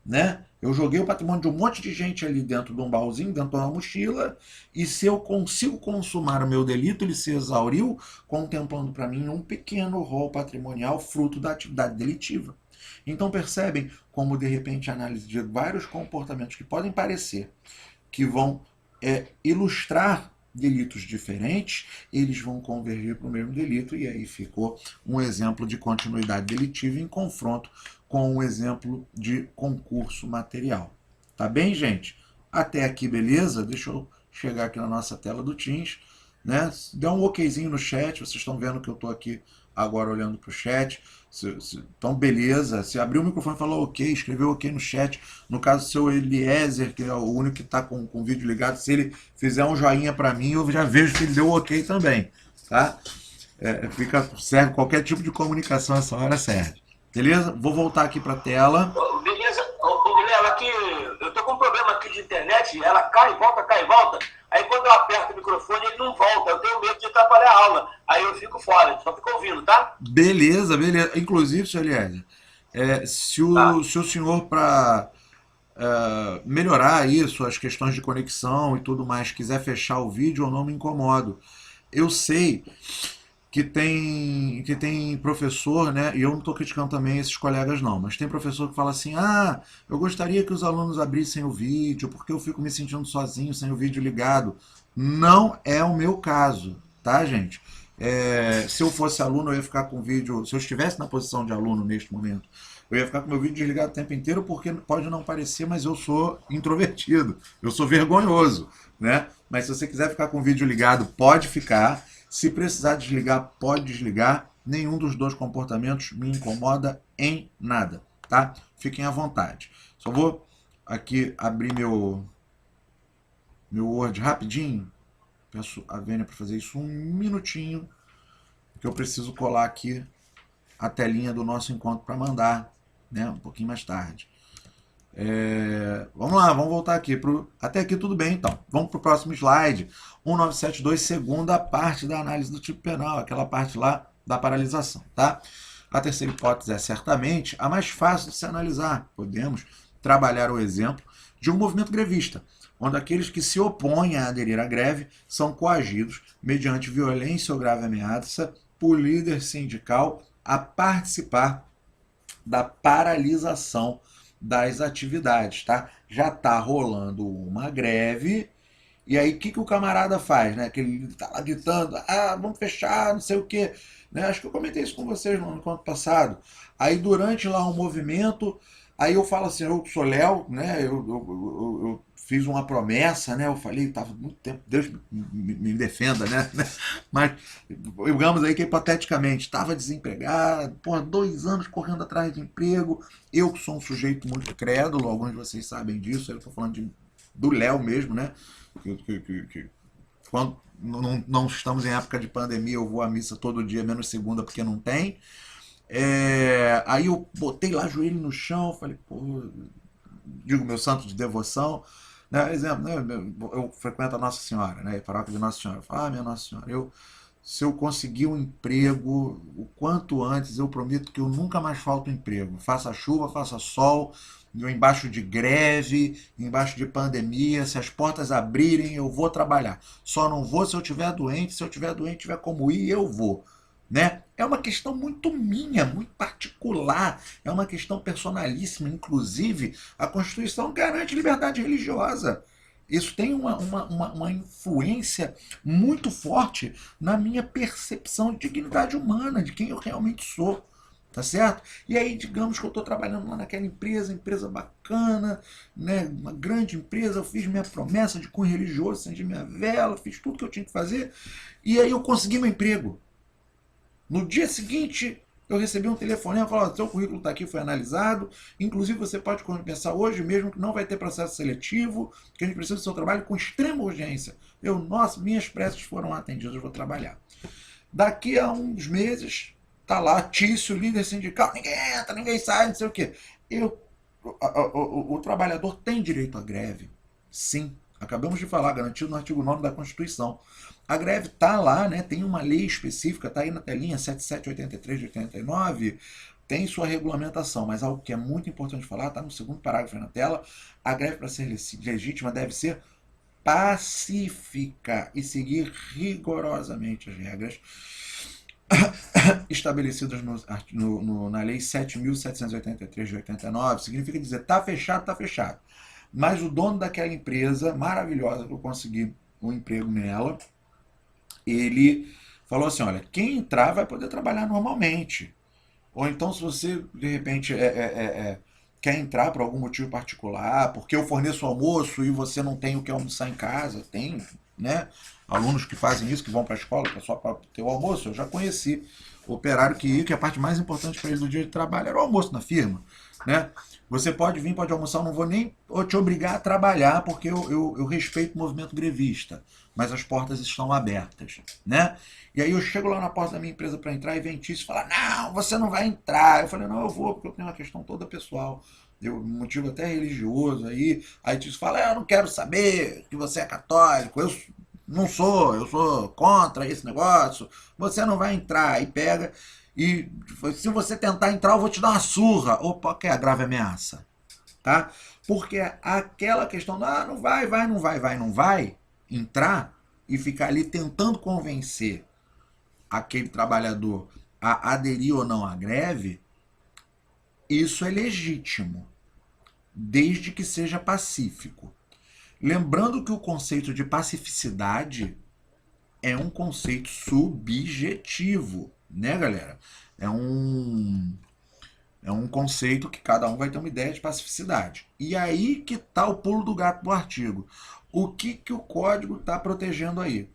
né? Eu joguei o patrimônio de um monte de gente ali dentro de um baúzinho, dentro de uma mochila, e se eu consigo consumar o meu delito, ele se exauriu, contemplando para mim um pequeno rol patrimonial fruto da atividade delitiva. Então percebem como, de repente, a análise de vários comportamentos que podem parecer que vão ilustrar delitos diferentes, eles vão convergir para o mesmo delito, e aí ficou um exemplo de continuidade delitiva em confronto com um exemplo de concurso material. Tá bem, gente? Até aqui, beleza? Deixa eu chegar aqui na nossa tela do Teams, né? Dê um okzinho no chat, vocês estão vendo que eu estou aqui agora olhando para o chat. Então, beleza. Se abrir o microfone e falou ok, escreveu ok no chat. No caso, seu Eliezer, que é o único que está com o vídeo ligado, se ele fizer um joinha para mim, eu já vejo que ele deu ok também, tá? Serve qualquer tipo de comunicação essa hora serve. Beleza? Vou voltar aqui para a tela. Beleza. Guilherme, aqui eu tô com um problema aqui de internet, ela cai e volta. Aí quando eu aperto o microfone, ele não volta. Eu tenho medo de atrapalhar a aula. Aí eu fico fora, só fico ouvindo, tá? Beleza, beleza. Inclusive, senhor Eliezer, se o senhor, para melhorar isso, as questões de conexão e tudo mais, quiser fechar o vídeo, eu não me incomodo. Eu sei que tem professor, né? E eu não estou criticando também esses colegas não, mas tem professor que fala assim: ah, eu gostaria que os alunos abrissem o vídeo, porque eu fico me sentindo sozinho sem o vídeo ligado. Não é o meu caso, tá, gente? Se eu fosse aluno, eu ia ficar com o vídeo. Se eu estivesse na posição de aluno neste momento, eu ia ficar com meu vídeo desligado o tempo inteiro, porque pode não parecer, mas eu sou introvertido, eu sou vergonhoso, né? Mas se você quiser ficar com o vídeo ligado, pode ficar. Se precisar desligar, pode desligar. Nenhum dos dois comportamentos me incomoda em nada, tá? Fiquem à vontade. Só vou aqui abrir meu Word rapidinho. Peço a Vênia para fazer isso um minutinho, que eu preciso colar aqui a telinha do nosso encontro para mandar, né, um pouquinho mais tarde. Vamos lá, vamos voltar aqui. Até aqui tudo bem, então. Vamos para o próximo slide. 1972, segunda parte da análise do tipo penal, aquela parte lá da paralisação, tá? A terceira hipótese é certamente a mais fácil de se analisar. Podemos trabalhar o exemplo de um movimento grevista, onde aqueles que se opõem a aderir à greve são coagidos, mediante violência ou grave ameaça, por líder sindical a participar da paralisação das atividades, tá? Já tá rolando uma greve, e aí o que o camarada faz, né? Que ele tá lá gritando: ah, vamos fechar, não sei o quê, né? Acho que eu comentei isso com vocês no encontro passado. Aí durante lá um movimento, aí eu falo assim: eu sou Léo, né? Eu fiz uma promessa, né? Eu falei, estava muito tempo, Deus me defenda, né? Mas, digamos aí que hipoteticamente, estava desempregado, por 2 anos correndo atrás de emprego. Eu que sou um sujeito muito crédulo, alguns de vocês sabem disso, eu estou falando do Léo mesmo, né? Quando não estamos em época de pandemia, eu vou à missa todo dia, menos segunda, porque não tem. Aí eu botei lá joelho no chão, falei, pô, digo meu santo de devoção, né? Exemplo, né? Eu frequento a Nossa Senhora, né? A paróquia de Nossa Senhora. Eu falo, minha Nossa Senhora, se eu conseguir um emprego o quanto antes, eu prometo que eu nunca mais falto emprego. Faça chuva, faça sol, eu embaixo de greve, embaixo de pandemia, se as portas abrirem, eu vou trabalhar. Só não vou se eu estiver doente, se eu estiver doente, tiver como ir, eu vou. Né? É uma questão muito minha, muito particular, é uma questão personalíssima. Inclusive, a Constituição garante liberdade religiosa. Isso tem uma influência muito forte na minha percepção de dignidade humana, de quem eu realmente sou. Tá certo? E aí, digamos que eu estou trabalhando lá naquela empresa bacana, né? Uma grande empresa, eu fiz minha promessa de cunho religioso, acendi minha vela, fiz tudo que eu tinha que fazer, e aí eu consegui meu emprego. No dia seguinte, eu recebi um telefonema, falou, seu currículo está aqui, foi analisado, inclusive você pode começar hoje mesmo, que não vai ter processo seletivo, que a gente precisa do seu trabalho com extrema urgência. Nossa, minhas preces foram atendidas, eu vou trabalhar. Daqui a uns meses, tá lá, Tício, líder sindical, ninguém entra, ninguém sai, não sei o quê. O trabalhador tem direito à greve, sim. Acabamos de falar, garantido no artigo 9 da Constituição. A greve está lá, né? Tem uma lei específica, está aí na telinha, 7783 de 89, tem sua regulamentação, mas algo que é muito importante falar, está no segundo parágrafo aí na tela, a greve para ser legítima deve ser pacífica e seguir rigorosamente as regras estabelecidas na lei 7.783 de 89, significa dizer, está fechado, está fechado. Mas o dono daquela empresa maravilhosa que eu consegui um emprego nela, ele falou assim, olha, quem entrar vai poder trabalhar normalmente. Ou então, se você, de repente, quer entrar por algum motivo particular, porque eu forneço almoço e você não tem o que almoçar em casa, tem, né? Alunos que fazem isso, que vão para a escola só para ter o almoço. Eu já conheci operário que a parte mais importante para ele do dia de trabalho era o almoço na firma, né? Você pode vir, pode almoçar, eu não vou nem te obrigar a trabalhar, porque eu respeito o movimento grevista, mas as portas estão abertas, né? E aí eu chego lá na porta da minha empresa para entrar e vem Tício e fala, não, você não vai entrar. Eu falei, não, eu vou, porque eu tenho uma questão toda pessoal, um motivo até religioso aí. Aí Tício fala, eu não quero saber que você é católico, eu não sou, eu sou contra esse negócio, você não vai entrar. E pega, e se você tentar entrar, eu vou te dar uma surra. Opa, que é a grave ameaça, tá? Porque aquela questão, não vai entrar e ficar ali tentando convencer aquele trabalhador a aderir ou não à greve, isso é legítimo, desde que seja pacífico. Lembrando que o conceito de pacificidade é um conceito subjetivo, né, galera? É um conceito que cada um vai ter uma ideia de pacificidade. E aí que está o pulo do gato do artigo. O que o código está protegendo aí?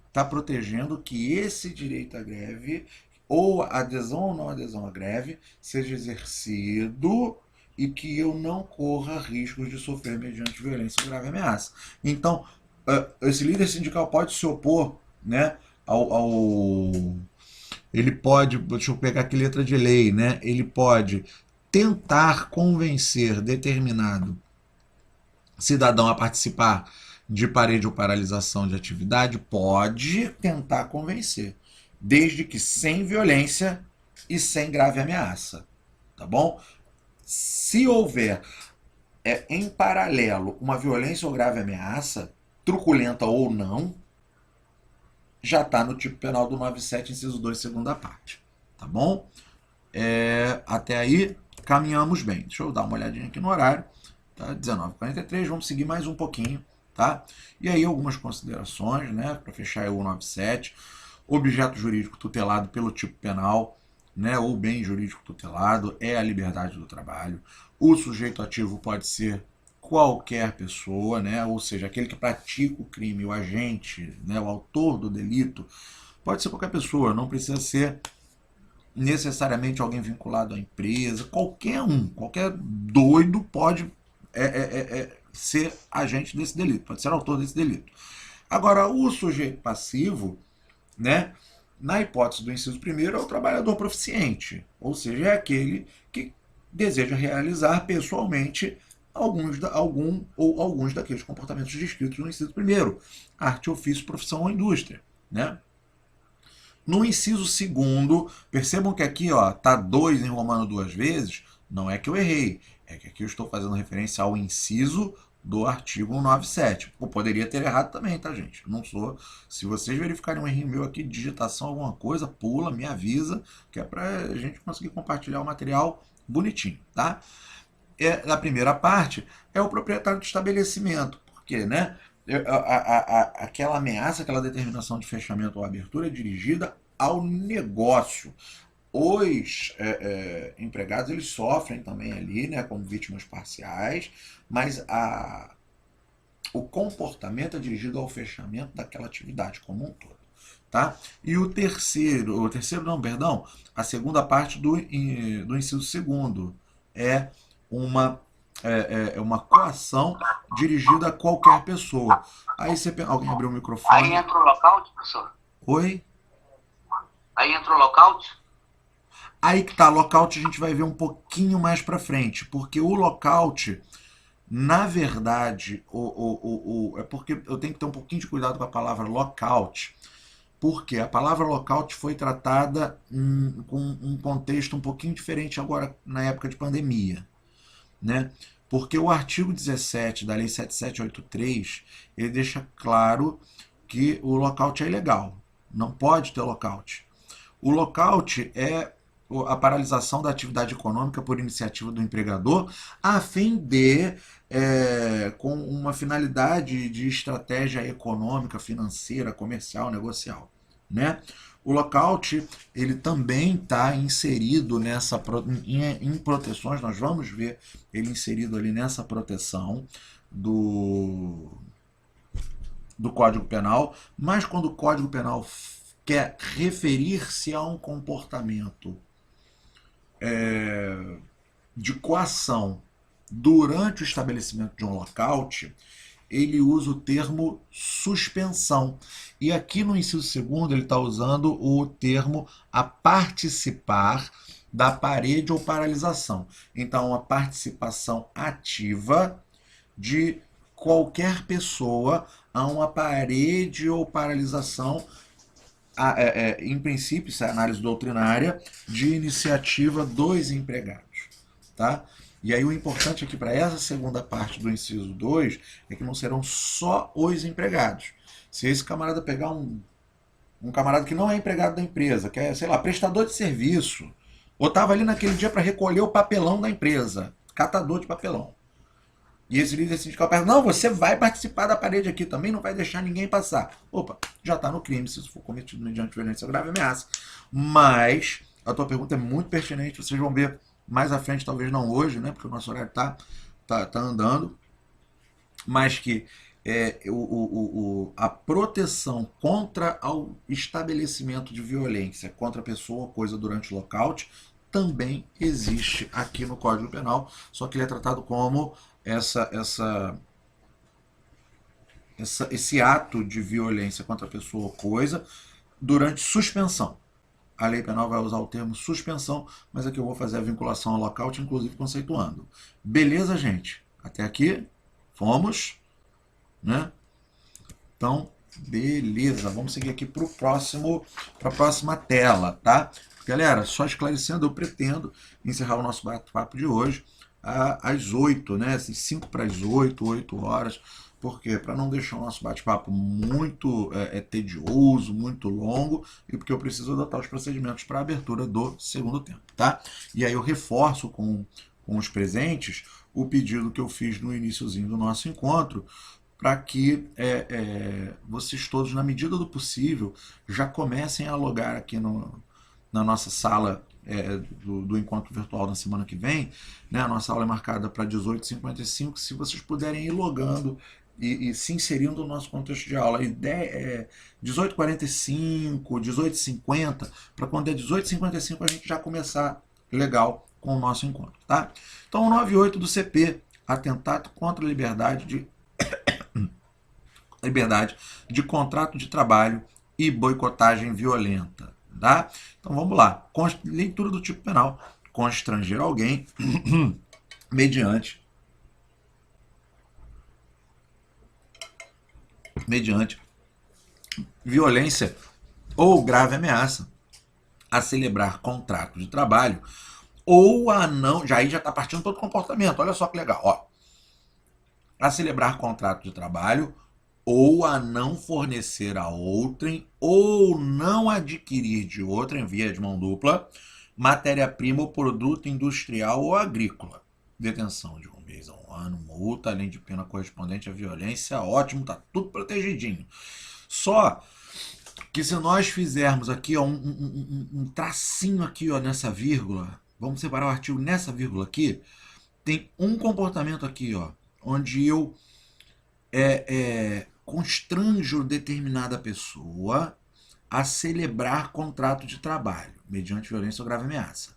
Está protegendo que esse direito à greve, ou adesão ou não adesão à greve, seja exercido e que eu não corra riscos de sofrer mediante violência ou grave ameaça. Então, esse líder sindical pode se opor, né, ele pode, deixa eu pegar aqui letra de lei, né, ele pode tentar convencer determinado cidadão a participar de parede ou paralisação de atividade, pode tentar convencer, desde que sem violência e sem grave ameaça, tá bom? Se houver em paralelo uma violência ou grave ameaça, truculenta ou não, já está no tipo penal do 97, inciso 2, segunda parte, tá bom? Até aí, caminhamos bem. Deixa eu dar uma olhadinha aqui no horário, tá? 19h43, vamos seguir mais um pouquinho, tá? E aí algumas considerações, né, para fechar o 97, objeto jurídico tutelado pelo tipo penal, né, ou bem jurídico tutelado, é a liberdade do trabalho. O sujeito ativo pode ser qualquer pessoa, né? Ou seja, aquele que pratica o crime, o agente, né? O autor do delito, pode ser qualquer pessoa, não precisa ser necessariamente alguém vinculado à empresa, qualquer um, qualquer doido pode ser agente desse delito, pode ser autor desse delito. Agora, o sujeito passivo, né, na hipótese do inciso primeiro, é o trabalhador proficiente, ou seja, é aquele que deseja realizar pessoalmente alguns daqueles comportamentos descritos no inciso primeiro, arte, ofício, profissão ou indústria, né? No inciso segundo, percebam que aqui está 2 em romano 2 vezes, não é que eu errei, é que aqui eu estou fazendo referência ao inciso do artigo 197. Eu poderia ter errado também, tá, gente? Não sou. Se vocês verificarem um errinho meu aqui de digitação, alguma coisa, pula, me avisa, que é para a gente conseguir compartilhar o material bonitinho, tá? A primeira parte é o proprietário do estabelecimento, porque, né? Aquela ameaça, aquela determinação de fechamento ou abertura é dirigida ao negócio. Os empregados eles sofrem também ali, né, como vítimas parciais, mas o comportamento é dirigido ao fechamento daquela atividade como um todo. Tá? E a segunda parte do inciso segundo é uma coação dirigida a qualquer pessoa. Aí alguém abriu o microfone. Aí entra o lockout, professor? Oi? Aí entra o lockout? Aí que tá, lockout a gente vai ver um pouquinho mais para frente, porque o lockout, na verdade, é porque eu tenho que ter um pouquinho de cuidado com a palavra lockout, porque a palavra lockout foi tratada com um contexto um pouquinho diferente agora na época de pandemia, né? Porque o artigo 17 da Lei 7783, ele deixa claro que o lockout é ilegal, não pode ter lockout. O lockout é a paralisação da atividade econômica por iniciativa do empregador, a fim de, com uma finalidade de estratégia econômica, financeira, comercial, negocial, né? O lockout, ele também está inserido em proteções, nós vamos ver ele inserido ali nessa proteção do Código Penal, mas quando o Código Penal quer referir-se a um comportamento de coação durante o estabelecimento de um lockout, ele usa o termo suspensão. E aqui no inciso segundo ele está usando o termo a participar da parede ou paralisação. Então, a participação ativa de qualquer pessoa a uma parede ou paralisação, em princípio, isso é análise doutrinária, de iniciativa dos empregados. Tá? E aí o importante aqui para essa segunda parte do inciso 2 é que não serão só os empregados. Se esse camarada pegar um camarada que não é empregado da empresa, que é, sei lá, prestador de serviço, ou estava ali naquele dia para recolher o papelão da empresa, catador de papelão. E esse líder sindical pergunta, não, você vai participar da parede aqui também, não vai deixar ninguém passar. Opa, já está no crime, se isso for cometido mediante violência grave e ameaça. Mas a tua pergunta é muito pertinente, vocês vão ver mais à frente, talvez não hoje, né, porque o nosso horário tá andando, mas que a proteção contra o estabelecimento de violência contra a pessoa ou coisa durante o lockout também existe aqui no Código Penal, só que ele é tratado como esse ato de violência contra a pessoa ou coisa durante suspensão. A lei penal vai usar o termo suspensão, mas aqui eu vou fazer a vinculação ao lockout, inclusive conceituando. Beleza, gente? Até aqui? Fomos? Né? Então, beleza. Vamos seguir aqui para a próxima tela, tá? Galera, só esclarecendo, eu pretendo encerrar o nosso bate-papo de hoje às 8, né? 5 para as 8, 8 horas. Por quê? Para não deixar o nosso bate-papo muito tedioso, muito longo, e porque eu preciso adotar os procedimentos para a abertura do segundo tempo, tá? E aí eu reforço com os presentes o pedido que eu fiz no iniciozinho do nosso encontro, para que vocês todos, na medida do possível, já comecem a logar aqui na nossa sala do encontro virtual na semana que vem, né? A nossa aula é marcada para 18h55. Se vocês puderem ir logando e se inserindo no nosso contexto de aula, 18h45, 18h50, para quando é 18h55 a gente já começar legal com o nosso encontro, tá? Então, o 98 do CP, atentado contra a liberdade de contrato de trabalho e boicotagem violenta, tá? Então vamos lá. Leitura do tipo penal: constranger alguém mediante violência ou grave ameaça a celebrar contrato de trabalho ou a não, aí já está partindo todo o comportamento. Olha só que legal, ó. A celebrar contrato de trabalho ou a não fornecer a outrem ou não adquirir de outrem, via de mão dupla, matéria-prima ou produto industrial ou agrícola. Detenção de 1 mês a 1 ano, multa, além de pena correspondente à violência. Ótimo, tá tudo protegidinho. Só que se nós fizermos aqui ó, um tracinho aqui ó, nessa vírgula, vamos separar o artigo nessa vírgula aqui, tem um comportamento aqui, ó, onde eu constranjo determinada pessoa a celebrar contrato de trabalho, mediante violência ou grave ameaça.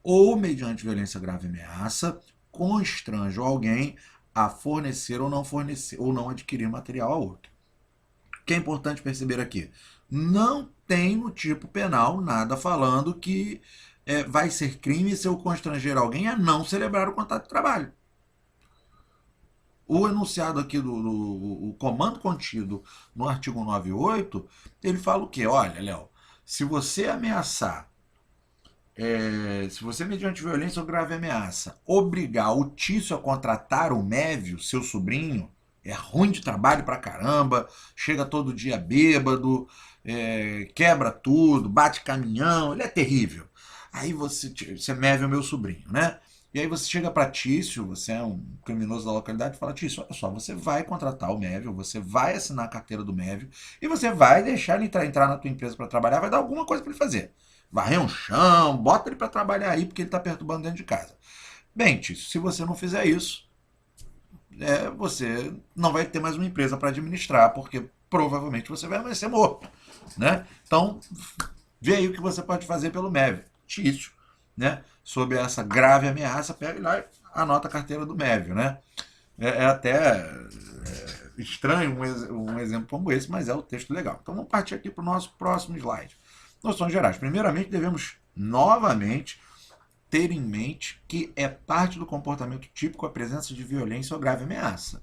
Ou, mediante violência ou grave ameaça, constranjo alguém a fornecer ou não adquirir material a outro. O que é importante perceber aqui? Não tem no tipo penal nada falando que vai ser crime se eu constranger alguém a não celebrar o contrato de trabalho. O enunciado aqui o comando contido no artigo 98, ele fala o quê? Olha, Léo, se você ameaçar, se você, mediante violência ou grave ameaça, obrigar o Tício a contratar o Mévio, seu sobrinho, é ruim de trabalho pra caramba, chega todo dia bêbado, quebra tudo, bate caminhão, ele é terrível. Aí você Mévio é meu sobrinho, né? E aí você chega para Tício, você é um criminoso da localidade, e fala: Tício, olha só, você vai contratar o Mévio, você vai assinar a carteira do Mévio e você vai deixar ele entrar na tua empresa para trabalhar, vai dar alguma coisa para ele fazer. Varrer um chão, bota ele para trabalhar aí porque ele está perturbando dentro de casa. Bem, Tício, se você não fizer isso, você não vai ter mais uma empresa para administrar, porque provavelmente você vai ser morto, né? Então, vê aí o que você pode fazer pelo Mévio. Tício, né, sob essa grave ameaça, pega lá e anota a carteira do Mévio, né? É até estranho um exemplo como esse, mas é o texto legal. Então vamos partir aqui para o nosso próximo slide. Noções gerais. Primeiramente, devemos novamente ter em mente que é parte do comportamento típico a presença de violência ou grave ameaça,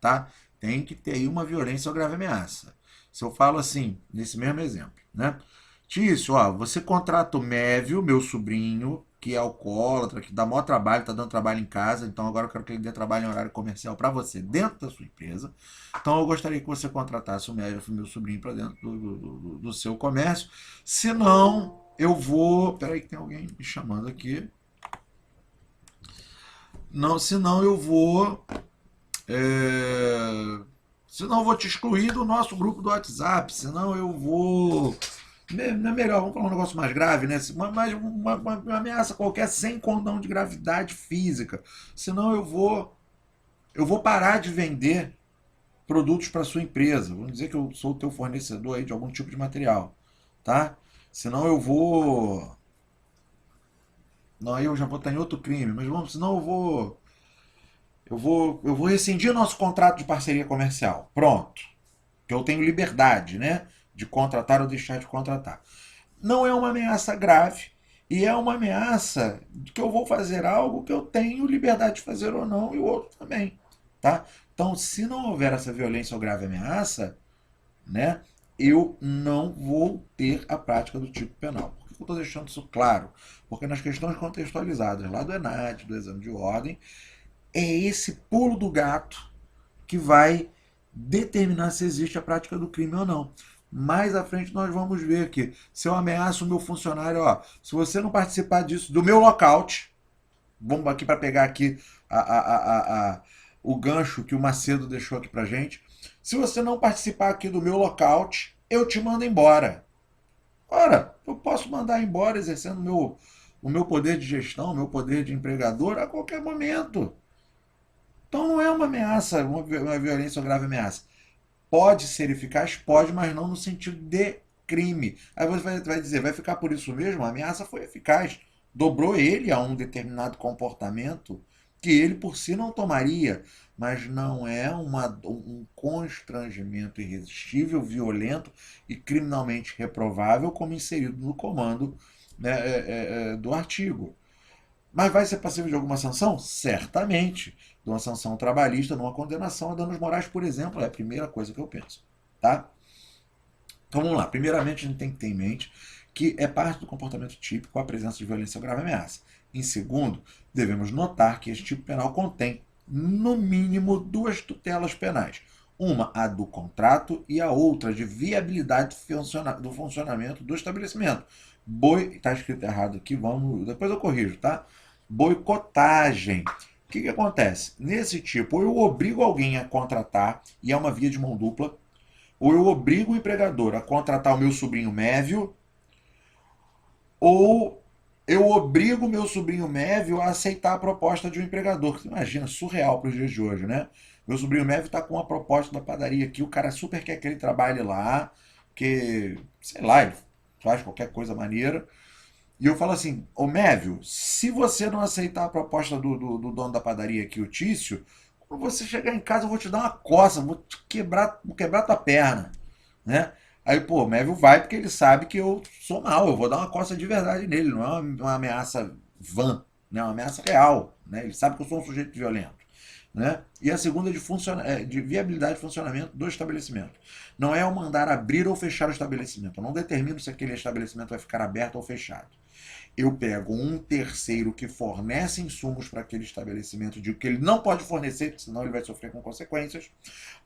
tá? Tem que ter aí uma violência ou grave ameaça. Se eu falo assim, nesse mesmo exemplo, né? Tício, ó, você contrata o Mévio, meu sobrinho, que é alcoólatra, que dá maior trabalho, tá dando trabalho em casa, então agora eu quero que ele dê trabalho em horário comercial para você, dentro da sua empresa. Então eu gostaria que você contratasse o Mévio, meu sobrinho, para dentro do seu comércio. Senão, eu vou... Peraí que tem alguém me chamando aqui. Não, senão eu vou... Senão eu vou te excluir do nosso grupo do WhatsApp, senão eu vou... Não é melhor, vamos falar um negócio mais grave, né? Uma ameaça qualquer sem condão de gravidade física. Senão eu vou parar de vender produtos para sua empresa. Vamos dizer que eu sou o teu fornecedor aí de algum tipo de material, tá? Senão eu vou... Não, aí eu já vou estar em outro crime, mas senão eu vou rescindir nosso contrato de parceria comercial. Pronto. Que eu tenho liberdade, né? De contratar ou deixar de contratar. Não é uma ameaça grave e é uma ameaça de que eu vou fazer algo que eu tenho liberdade de fazer ou não e o outro também, tá? Então, se não houver essa violência ou grave ameaça, né, eu não vou ter a prática do tipo penal. Por que eu estou deixando isso claro? Porque nas questões contextualizadas lá do ENAD, do exame de ordem, é esse pulo do gato que vai determinar se existe a prática do crime ou não. Mais à frente nós vamos ver aqui. Se eu ameaço o meu funcionário, ó, se você não participar disso, do meu lockout, vamos aqui para pegar aqui o gancho que o Macedo deixou aqui pra gente. Se você não participar aqui do meu lockout, eu te mando embora. Ora, eu posso mandar embora exercendo o meu poder de gestão, o meu poder de empregador a qualquer momento. Então não é uma ameaça, uma violência ou grave ameaça. Pode ser eficaz? Pode, mas não no sentido de crime. Aí você vai dizer, vai ficar por isso mesmo? A ameaça foi eficaz. Dobrou ele a um determinado comportamento que ele por si não tomaria, mas não é um constrangimento irresistível, violento e criminalmente reprovável, como inserido no comando, né, do artigo. Mas vai ser passível de alguma sanção? Certamente. De uma sanção trabalhista, de uma condenação a danos morais, por exemplo, é a primeira coisa que eu penso. Tá? Então vamos lá. Primeiramente, a gente tem que ter em mente que é parte do comportamento típico a presença de violência ou grave ameaça. Em segundo, devemos notar que este tipo penal contém, no mínimo, duas tutelas penais. Uma, a do contrato, e a outra, de viabilidade do funcionamento do estabelecimento. Está escrito errado aqui, depois eu corrijo, tá? Boicotagem. O que acontece? Nesse tipo, ou eu obrigo alguém a contratar, e é uma via de mão dupla, ou eu obrigo o empregador a contratar o meu sobrinho Mévio, ou eu obrigo o meu sobrinho Mévio a aceitar a proposta de um empregador. Você imagina, surreal para os dias de hoje, né? Meu sobrinho Mévio está com uma proposta da padaria aqui, o cara super quer que ele trabalhe lá, que, sei lá, ele faz qualquer coisa maneira. E eu falo assim, ô Mévio, se você não aceitar a proposta do dono da padaria aqui, o Tício, quando você chegar em casa eu vou te dar uma coça, vou quebrar tua perna, né? Aí, pô, o Mévio vai porque ele sabe que eu sou mal, eu vou dar uma coça de verdade nele, não é uma ameaça vã, né? É uma ameaça real, né? Ele sabe que eu sou um sujeito violento. Né? E a segunda de viabilidade de funcionamento do estabelecimento. Não é eu mandar abrir ou fechar o estabelecimento. Eu não determino se aquele estabelecimento vai ficar aberto ou fechado. Eu pego um terceiro que fornece insumos para aquele estabelecimento, digo que ele não pode fornecer, senão ele vai sofrer com consequências,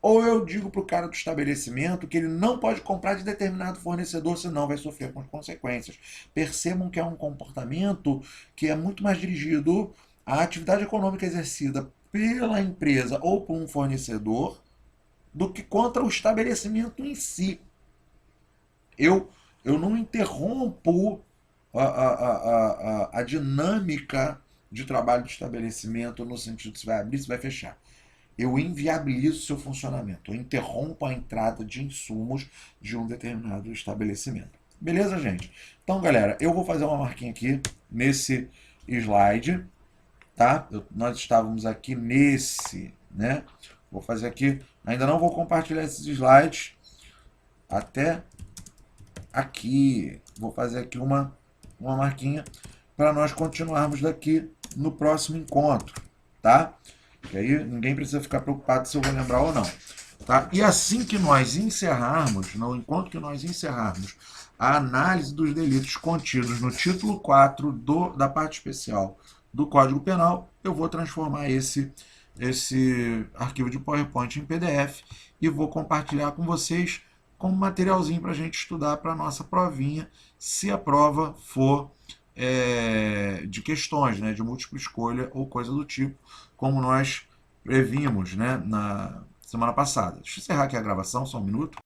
ou eu digo para o cara do estabelecimento que ele não pode comprar de determinado fornecedor, senão vai sofrer com consequências. Percebam que é um comportamento que é muito mais dirigido à atividade econômica exercida pela empresa ou por um fornecedor do que contra o estabelecimento em si. Eu não interrompo a dinâmica de trabalho do estabelecimento no sentido de se vai abrir, se vai fechar. Eu inviabilizo seu funcionamento, eu interrompo a entrada de insumos de um determinado estabelecimento. Beleza, gente? Então, galera, eu vou fazer uma marquinha aqui nesse slide, tá? Nós estávamos aqui nesse, né? Vou fazer aqui, ainda não vou compartilhar esses slides até aqui. Vou fazer aqui uma marquinha para nós continuarmos daqui no próximo encontro, tá? Que aí ninguém precisa ficar preocupado se eu vou lembrar ou não, tá? E assim que nós encerrarmos, no encontro que nós encerrarmos a análise dos delitos contidos no título 4 da parte especial do Código Penal, eu vou transformar esse arquivo de PowerPoint em PDF e vou compartilhar com vocês como materialzinho para a gente estudar para a nossa provinha, se a prova for de questões, né, de múltipla escolha ou coisa do tipo, como nós previmos, né, na semana passada. Deixa eu encerrar aqui a gravação, só um minuto.